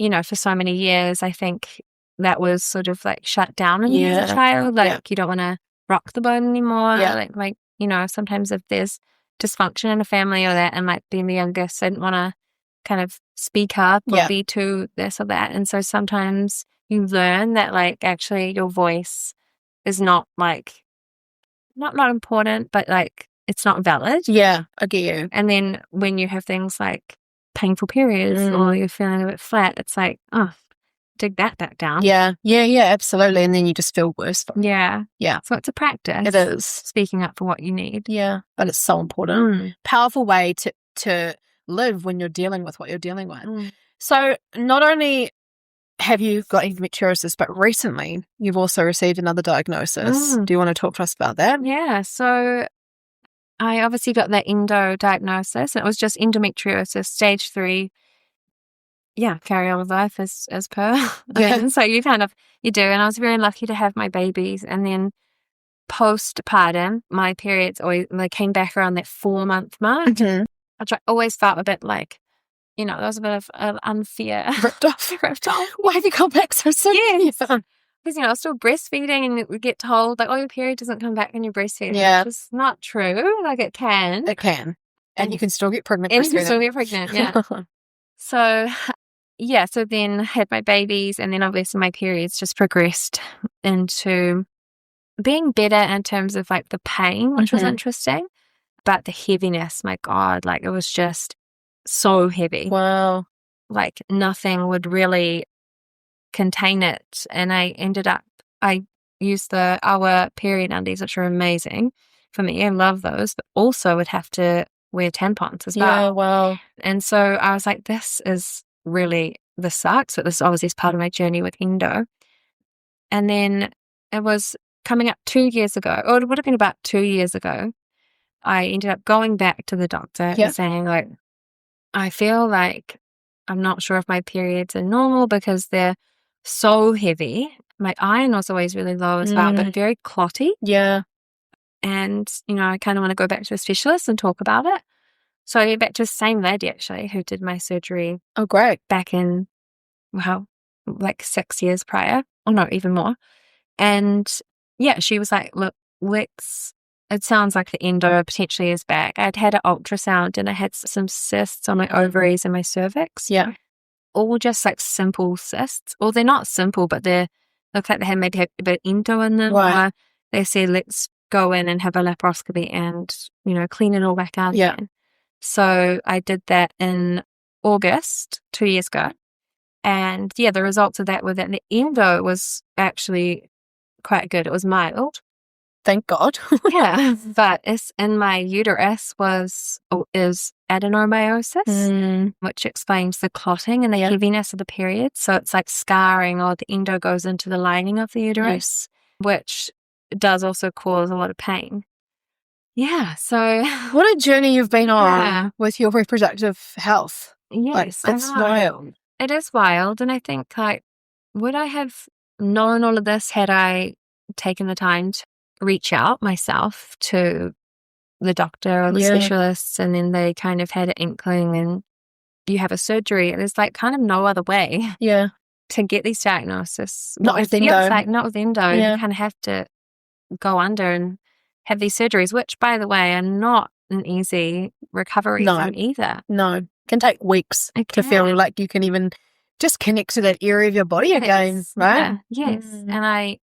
S2: for so many years, I think that was sort of like shut down when you as a child. Like you don't want to rock the boat anymore.
S1: Yeah.
S2: Like, sometimes if there's dysfunction in a family or that, and like being the youngest, I didn't want to kind of speak up or be too this or that. And so sometimes you learn that like actually your voice is not like not important, but like it's not valid.
S1: Yeah, I get you.
S2: And then when you have things like painful periods or you're feeling a bit flat, it's like, oh, dig that back down.
S1: Yeah, absolutely. And then you just feel worse.
S2: Yeah.
S1: Yeah.
S2: So it's a practice.
S1: It is.
S2: Speaking up for what you need.
S1: Yeah, but it's so important. Powerful way to live when you're dealing with what you're dealing with. So not only have you got endometriosis, but recently you've also received another diagnosis. Do you want to talk to us about that?
S2: Yeah. So I obviously got that endo diagnosis, and it was just endometriosis, stage 3. Yeah, carry on with life as per.
S1: Yeah.
S2: So you do. And I was very lucky to have my babies. And then postpartum, my periods they came back around that 4-month mark, which I always felt a bit like, there was a bit of unfair.
S1: Ripped off. Why have you come back so soon?
S2: Yes. Because, I was still breastfeeding, and we get told, like, oh, your period doesn't come back when you're breastfeeding.
S1: Yeah.
S2: Which is not true. Like, it can.
S1: It can. And you can still get pregnant.
S2: And you can still get pregnant, yeah. So so then I had my babies, and then obviously my periods just progressed into being better in terms of like the pain, which was interesting, but the heaviness, my God, like it was just so heavy.
S1: Wow.
S2: Like nothing would really contain it. And I used our period undies, which are amazing for me. I love those, but also would have to wear tampons as well.
S1: Yeah, wow.
S2: And so I was like, this sucks, but this obviously is part of my journey with endo. And then it was coming up 2 years ago, or it would have been about 2 years ago, I ended up going back to the doctor and saying, like, I feel like I'm not sure if my periods are normal because they're so heavy. My iron was always really low as well, but very clotty.
S1: Yeah.
S2: And, I kind of want to go back to a specialist and talk about it. So I went back to the same lady, actually, who did my surgery.
S1: Oh, great.
S2: Back in, like 6 years prior, or no, even more. And yeah, she was like, look, it sounds like the endo potentially is back. I'd had an ultrasound and I had some cysts on my ovaries and my cervix.
S1: Yeah.
S2: All just like simple cysts. Well, they're not simple, but they look like they had maybe a bit of endo in them.
S1: Right.
S2: Or they said, let's go in and have a laparoscopy and, clean it all back out again. So I did that in August 2 years ago. And yeah, the results of that were that the endo was actually quite good. It was mild.
S1: Thank God.
S2: Yeah. But it's in my uterus is adenomyosis, which explains the clotting and the heaviness of the period. So it's like scarring, or the endo goes into the lining of the uterus, which does also cause a lot of pain. Yeah. So
S1: what a journey you've been on with your reproductive health.
S2: Yes.
S1: Like, it's wild.
S2: It is wild. And I think, like, would I have known all of this had I taken the time to reach out myself to the doctor or the specialists, and then they kind of had an inkling and you have a surgery? There's like kind of no other way to get these diagnoses.
S1: Not with endo.
S2: Not with endo. You kind of have to go under and have these surgeries, which, by the way, are not an easy recovery from either.
S1: No. It can take weeks to feel like you can even just connect to that area of your body again, right?
S2: Yeah. Yes. And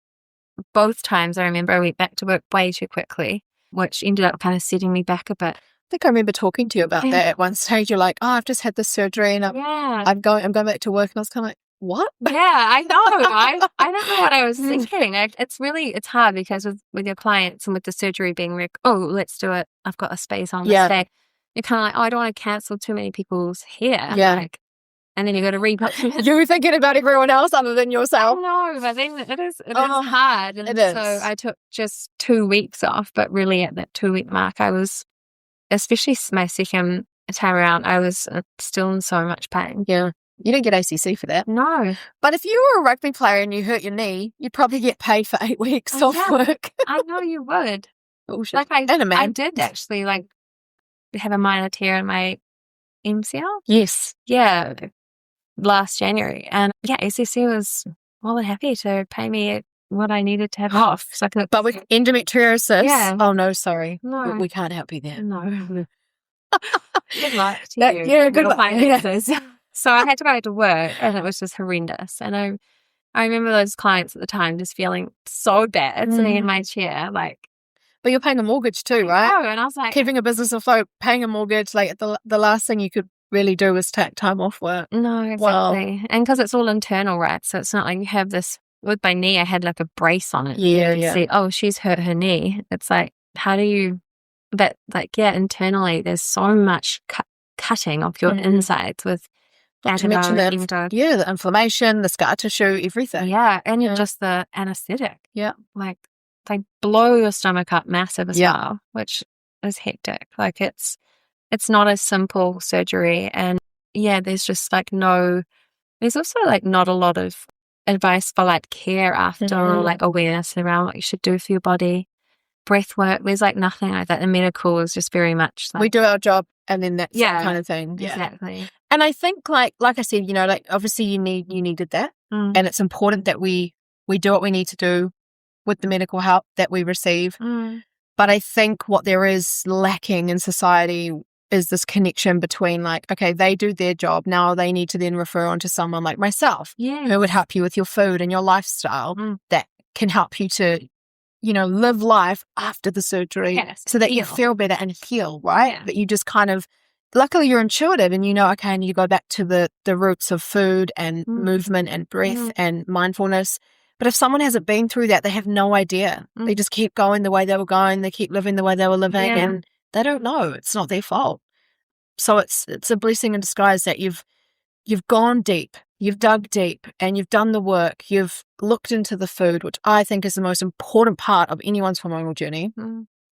S2: both times I remember I went back to work way too quickly, which ended up kind of setting me back a bit.
S1: I think I remember talking to you about that at one stage. You're like, oh, I've just had this surgery and I'm going back to work. And I was kind of like, what?
S2: Yeah, I know. I don't know what I was thinking. It's hard because with your clients and with the surgery being like, oh, let's do it. I've got a space on this day. You're kind of like, oh, I don't want to cancel too many people's hair.
S1: Yeah.
S2: And then you got to rebook them.
S1: You're thinking about everyone else other than yourself.
S2: No, but then it is hard. And
S1: it is.
S2: So I took just 2 weeks off, but really at that 2 week mark, I was, especially my second time around, I was still in so much pain.
S1: Yeah. You didn't get ACC for that.
S2: No.
S1: But if you were a rugby player and you hurt your knee, you'd probably get paid for 8 weeks off work.
S2: I know you would.
S1: Bullshit.
S2: Like I did actually like have a minor tear in my MCL.
S1: Yes.
S2: Yeah. Last January. And ACC was more than happy to pay me what I needed to have off. So
S1: but with endometriosis, oh no, sorry.
S2: No.
S1: We can't help you there.
S2: No. Good luck to you. Yeah, good luck. So I had to go to work and it was just horrendous. And I remember those clients at the time just feeling so bad sitting in my chair, like.
S1: But you're paying a mortgage too, right?
S2: Oh, and I was like,
S1: keeping a business afloat, paying a mortgage, like the last thing you could really do is take time off work.
S2: No, exactly. Wow. And because it's all internal, right? So it's not like you have this, with my knee, I had like a brace on it.
S1: Yeah.
S2: See, oh, she's hurt her knee. It's like, how do you, but like, internally there's so much cutting of your insides with
S1: not to mention the inflammation, the scar tissue, everything.
S2: Yeah, and just the anesthetic.
S1: Yeah.
S2: Like, they blow your stomach up massive as well, which is hectic. Like, it's not a simple surgery. And there's just like there's also like not a lot of advice for like care after or like awareness around what you should do for your body. Breath work, there's like nothing like that. The medical is just very much like,
S1: we do our job and then that's that kind of thing.
S2: Exactly.
S1: And I think like I said, like obviously you needed that. And it's important that we do what we need to do with the medical help that we receive. But I think what there is lacking in society is this connection between like, okay, they do their job. Now they need to then refer on to someone like myself who would help you with your food and your lifestyle that can help you to, live life after the surgery so that you feel better and heal, right? But you just kind of, luckily you're intuitive and okay, I need to go back to the roots of food and movement and breath and mindfulness. But if someone hasn't been through that, they have no idea. They just keep going the way they were going. They keep living the way they were living and they don't know. It's not their fault. So it's a blessing in disguise that you've gone deep, you've dug deep, and you've done the work. You've looked into the food, which I think is the most important part of anyone's hormonal journey.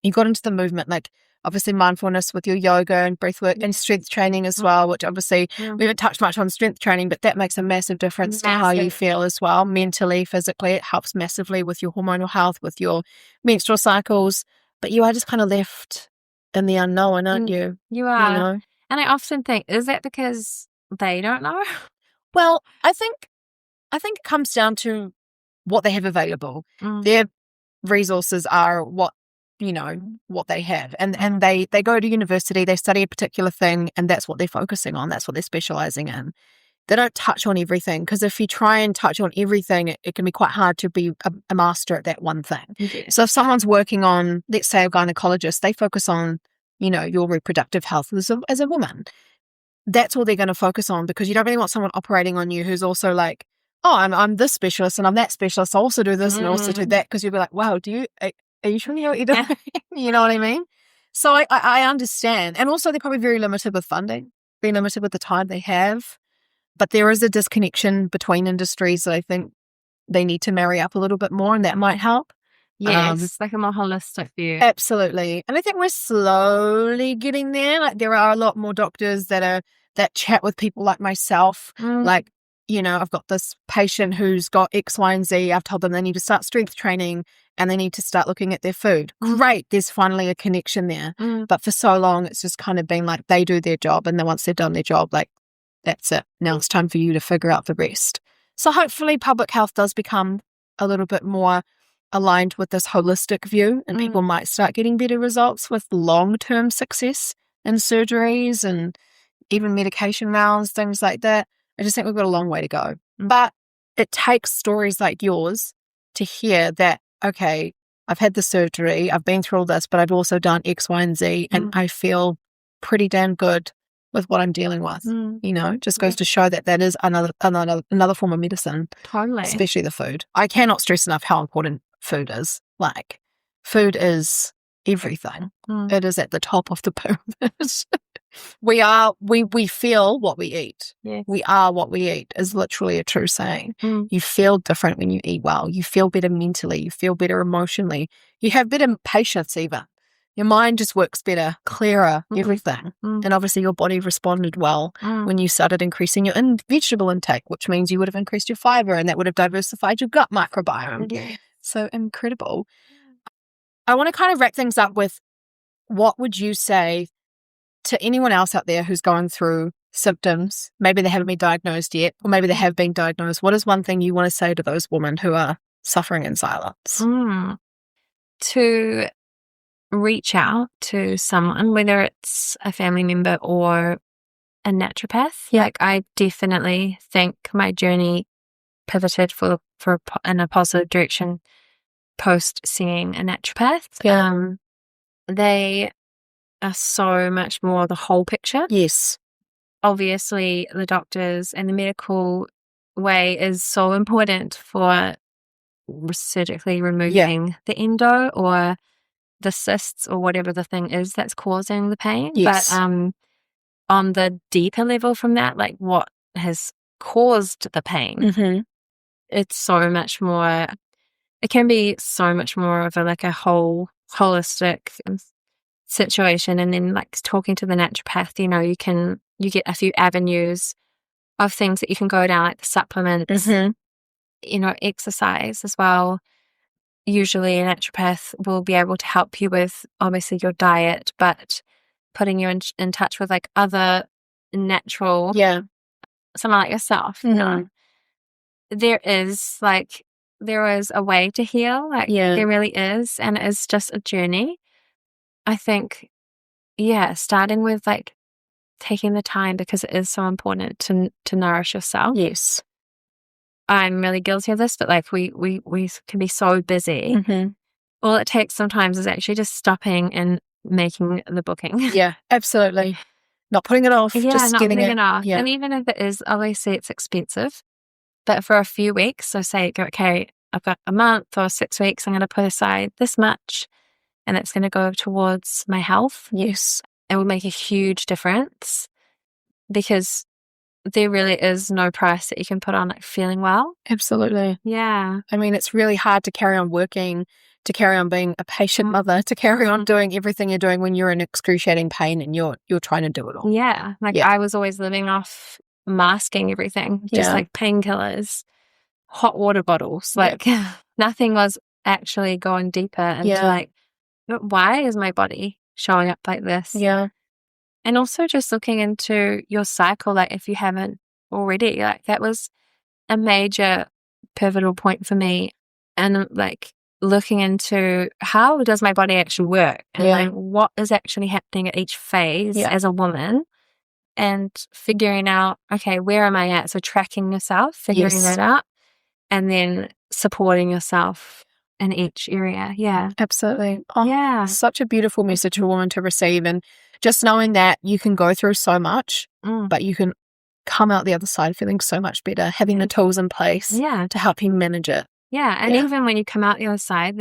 S1: You got into the movement, like obviously mindfulness with your yoga and breathwork and strength training as well, which obviously we haven't touched much on strength training, but that makes a massive difference to how you feel as well, mentally, physically. It helps massively with your hormonal health, with your menstrual cycles. But you are just kind of left in the unknown, aren't you?
S2: You are. And I often think, is that because they don't know?
S1: Well, I think it comes down to what they have available. Their resources are what they have. And they go to university, they study a particular thing, and that's what they're focusing on. That's what they're specializing in. They don't touch on everything, because if you try and touch on everything, it can be quite hard to be a master at that one thing. So if someone's working on, let's say a gynecologist, they focus on, your reproductive health as a woman. That's all they're going to focus on, because you don't really want someone operating on you who's also like, oh, I'm this specialist and I'm that specialist. I also do this and also do that, because you'll be like, wow, are you sure you know what you're doing? You know what I mean? So I understand. And also they're probably very limited with funding, very limited with the time they have. But there is a disconnection between industries that I think they need to marry up a little bit more, and that might help.
S2: Yes, like a more holistic view.
S1: Absolutely. And I think we're slowly getting there. Like there are a lot more doctors that chat with people like myself. Like, I've got this patient who's got X, Y, and Z. I've told them they need to start strength training and they need to start looking at their food. Great. There's finally a connection there. But for so long, it's just kind of been like they do their job, and then once they've done their job, like that's it. Now it's time for you to figure out the rest. So hopefully public health does become a little bit more aligned with this holistic view, and people might start getting better results with long-term success in surgeries and even medication rounds, things like that. I just think we've got a long way to go. But it takes stories like yours to hear that, okay, I've had the surgery, I've been through all this, but I've also done X, Y, and Z, and I feel pretty damn good with what I'm dealing with. Just goes to show that is another form of medicine.
S2: Totally.
S1: Especially the food. I cannot stress enough how important food is. Like, food is everything. It is at the top of the pyramid. We feel what we eat.
S2: Yes.
S1: We are what we eat is literally a true saying. You feel different when you eat well. You feel better mentally. You feel better emotionally. You have better patience even. Your mind just works better, clearer, everything. And obviously your body responded well when you started increasing your vegetable intake, which means you would have increased your fiber, and that would have diversified your gut microbiome. So incredible. I want to kind of wrap things up with, what would you say to anyone else out there who's going through symptoms? Maybe they haven't been diagnosed yet, or maybe they have been diagnosed. What is one thing you want to say to those women who are suffering in silence?
S2: To reach out to someone, whether it's a family member or a naturopath. Like, I definitely think my journey pivoted in a positive direction post seeing a naturopath. They are so much more the whole picture.
S1: Yes.
S2: Obviously, the doctors and the medical way is so important for surgically removing the endo or the cysts or whatever the thing is that's causing the pain.
S1: Yes.
S2: But on the deeper level from that, like what has caused the pain, it's so much more, it can be so much more of a whole holistic situation. And then like talking to the naturopath, you get a few avenues of things that you can go down, like the supplements, exercise as well. Usually a naturopath will be able to help you with obviously your diet, but putting you in touch with like other natural, someone like yourself. There is a way to heal. There really is, and it is just a journey. I think starting with like taking the time, because it is so important to nourish yourself.
S1: Yes.
S2: I'm really guilty of this, but like we can be so busy.
S1: Mm-hmm.
S2: All it takes sometimes is actually just stopping and making the booking.
S1: Yeah, absolutely. Not putting it off, just
S2: not
S1: getting
S2: putting
S1: it.
S2: it off.
S1: Yeah.
S2: And even if it is, obviously it's expensive, but for a few weeks, so say, okay, I've got a month or 6 weeks, I'm going to put aside this much, and it's going to go towards my health.
S1: Yes.
S2: It will make a huge difference, because there really is no price that you can put on like feeling well.
S1: Absolutely.
S2: Yeah.
S1: I mean, it's really hard to carry on working, to carry on being a patient mother, to carry on doing everything you're doing when you're in excruciating pain and you're trying to do it all.
S2: Yeah. Like I was always living off masking everything, just like painkillers, hot water bottles. Like nothing was actually going deeper into like, why is my body showing up like this?
S1: Yeah.
S2: And also just looking into your cycle, like if you haven't already, like that was a major pivotal point for me. And like looking into how does my body actually work, and like what is actually happening at each phase as a woman, and figuring out, okay, where am I at? So tracking yourself, figuring that out, and then supporting yourself in each area. Yeah.
S1: Absolutely. Oh, such a beautiful message for a woman to receive. And just knowing that you can go through so much, but you can come out the other side feeling so much better, having the tools in place to help you manage it.
S2: Yeah. And even when you come out the other side,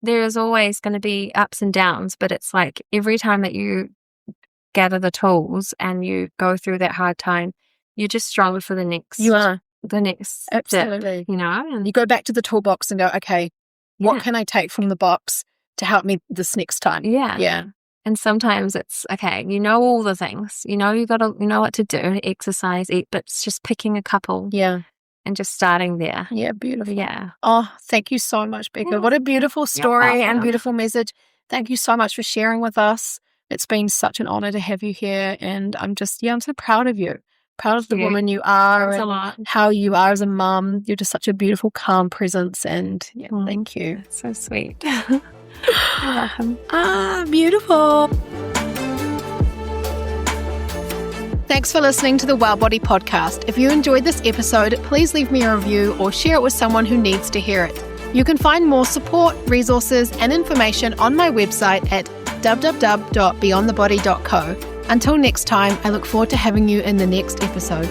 S2: there is always going to be ups and downs, but it's like every time that you gather the tools and you go through that hard time, you're just stronger for the next.
S1: You are.
S2: The next
S1: Absolutely.
S2: step, you know? And
S1: you go back to the toolbox and go, okay, what can I take from the box to help me this next time?
S2: Yeah.
S1: Yeah.
S2: And sometimes it's, okay, you know all the things. You know you know what to do, exercise, eat, but it's just picking a couple.
S1: Yeah.
S2: And just starting there.
S1: Yeah, beautiful.
S2: Yeah.
S1: Oh, thank you so much, Becca. What a beautiful story and beautiful message. Thank you so much for sharing with us. It's been such an honor to have you here. And I'm just, I'm so proud of you. Proud of the woman you are and how you are as a mum. You're just such a beautiful, calm presence. And thank you.
S2: That's so sweet. You're welcome.
S1: Beautiful. Thanks for listening to the Well Body podcast. If you enjoyed this episode, please leave me a review or share it with someone who needs to hear it. You can find more support, resources, and information on my website at www.beyondthebody.co. Until next time, I look forward to having you in the next episode.